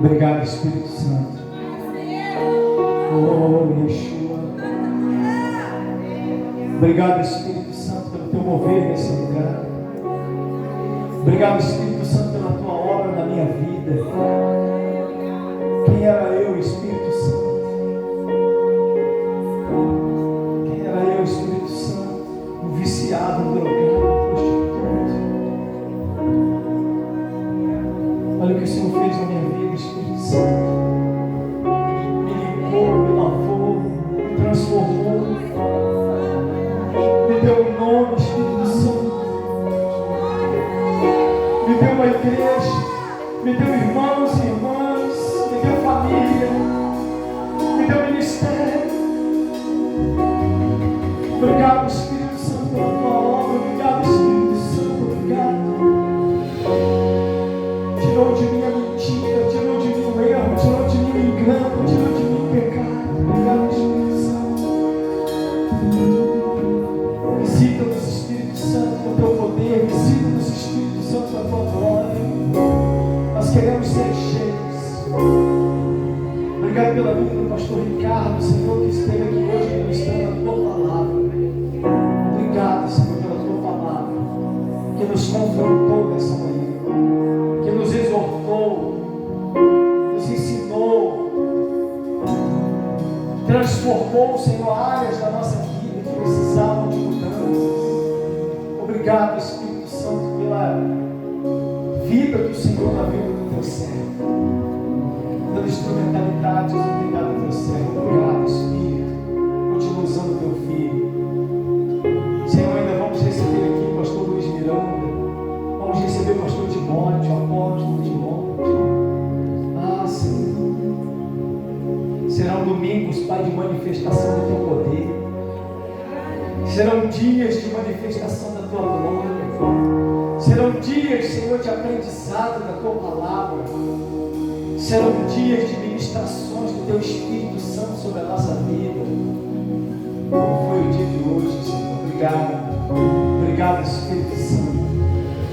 Obrigado, Espírito Santo. Oh, Yeshua. Obrigado, Espírito Santo, pelo teu mover nesse lugar. Obrigado, Espírito Santo, pela tua obra na minha vida. Quem era eu, Espírito Santo? Quem era eu, Espírito Santo? Um viciado, um drogado, prostituto. Olha o que o Senhor fez na minha vida, Espírito Santo. Me limpou, me lavou, me transformou. Me deu um nome, Espírito Santo. Me deu uma igreja, me deu irmãos e irmãs, me deu família, me deu ministério. Obrigado, Espírito Santo, pela tua obra. Obrigado, Espírito Santo, obrigado. Tirou de mim a mentira, tirou de mim o erro, tirou de mim o engano, tirou de mim o pecado. Obrigado, Espírito Santo. Visita-nos, Espírito Santo, com o teu poder. Visita-nos, Espírito Santo, com a tua glória. Nós queremos ser cheios. Obrigado pela vida do pastor Ricardo, Senhor, que esteve aqui hoje ministrando a tua palavra. Obrigado, Senhor, pela tua palavra, que nos confrontou nessa manhã, que nos exortou, nos ensinou, transformou, Senhor, áreas da nossa vida que precisavam de mudanças. Obrigado, Espírito Santo, pela vida do Senhor na vida do teu servo, pela instrumentalidade obrigado do teu servo. Obrigado, Espírito. Continua usando o teu filho. Senhor, ainda vamos receber aqui o pastor Luiz Miranda. Vamos receber o pastor Timóteo, o apóstolo Timóteo. Ah, Senhor. Serão domingos, Pai, de manifestação do teu poder. Serão dias de manifestação da tua glória. Serão dias, Senhor, de aprendizado da tua palavra. Serão dias de ministrações do teu Espírito Santo sobre a nossa vida. Como foi o dia de hoje, Senhor. Obrigado. Obrigado, Espírito Santo.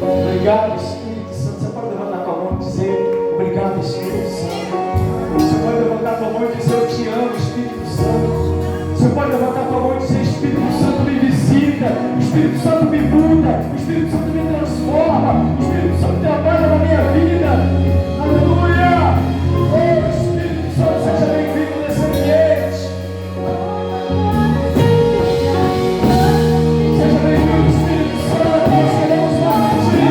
Obrigado, Espírito Santo. Você pode levantar tua mão e dizer obrigado, Espírito Santo. Você pode levantar tua mão e dizer eu te amo, Espírito Santo. Você pode levantar tua mão e dizer Espírito Santo me visita, Espírito Santo me muda, Espírito Santo me transforma, Espírito Santo trabalha na minha vida. Aleluia! Oh, Espírito Santo, seja bem-vindo nesse ambiente. Seja bem-vindo, Espírito Santo. Nós queremos mais de ti.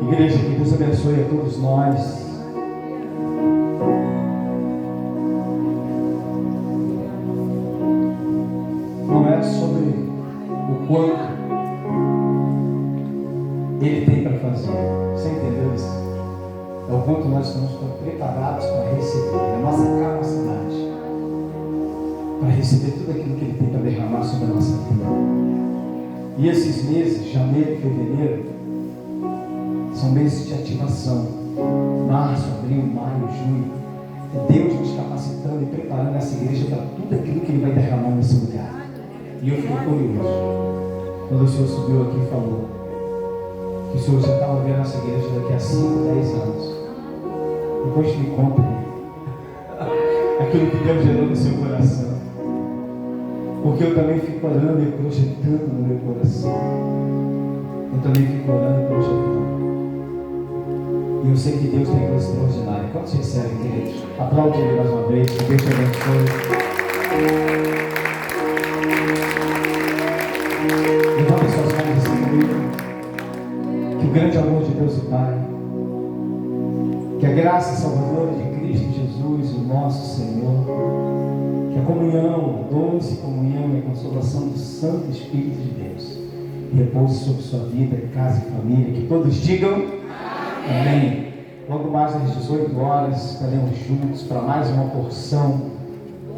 Igreja, que Deus abençoe a todos nós. Não é sobre o quanto Ele tem para fazer. Você entendeu isso? É o quanto nós estamos preparados para receber. É a nossa capacidade para receber tudo aquilo que Ele tem para derramar sobre a nossa vida. E esses meses, janeiro e fevereiro, são meses de ativação. Março, abril, maio, junho. É Deus nos capacitando e preparando essa igreja para tudo aquilo que Ele vai derramar nesse lugar. E eu fiquei curioso quando o Senhor subiu aqui e falou que o Senhor já estava vendo essa igreja daqui a 5, 10 anos. Depois me conta aquilo que Deus gerou no seu coração. Porque eu também fico orando e projetando no meu coração. Eu também fico orando e projetando. E eu sei que Deus tem coisa extraordinária. Quantos recebem, queridos? Aplaude Ele mais uma vez. Que Deus te abençoe. Levanta suas mãos assim comigo. Que o grande amor de Deus o Pai, que a graça salvadora de Cristo Jesus, o nosso Senhor, que a comunhão, o dom doce comunhão e a consolação do Santo Espírito de Deus repouse sobre sua vida, casa e família. Que todos digam amém. Logo mais às 18 horas estaremos juntos para mais uma porção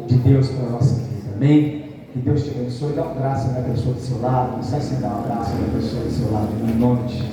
de Deus para a nossa vida. Amém? Que Deus te abençoe. Dá um abraço na pessoa do seu lado. Não sai sem dar um abraço na pessoa do seu lado, em nome de Jesus.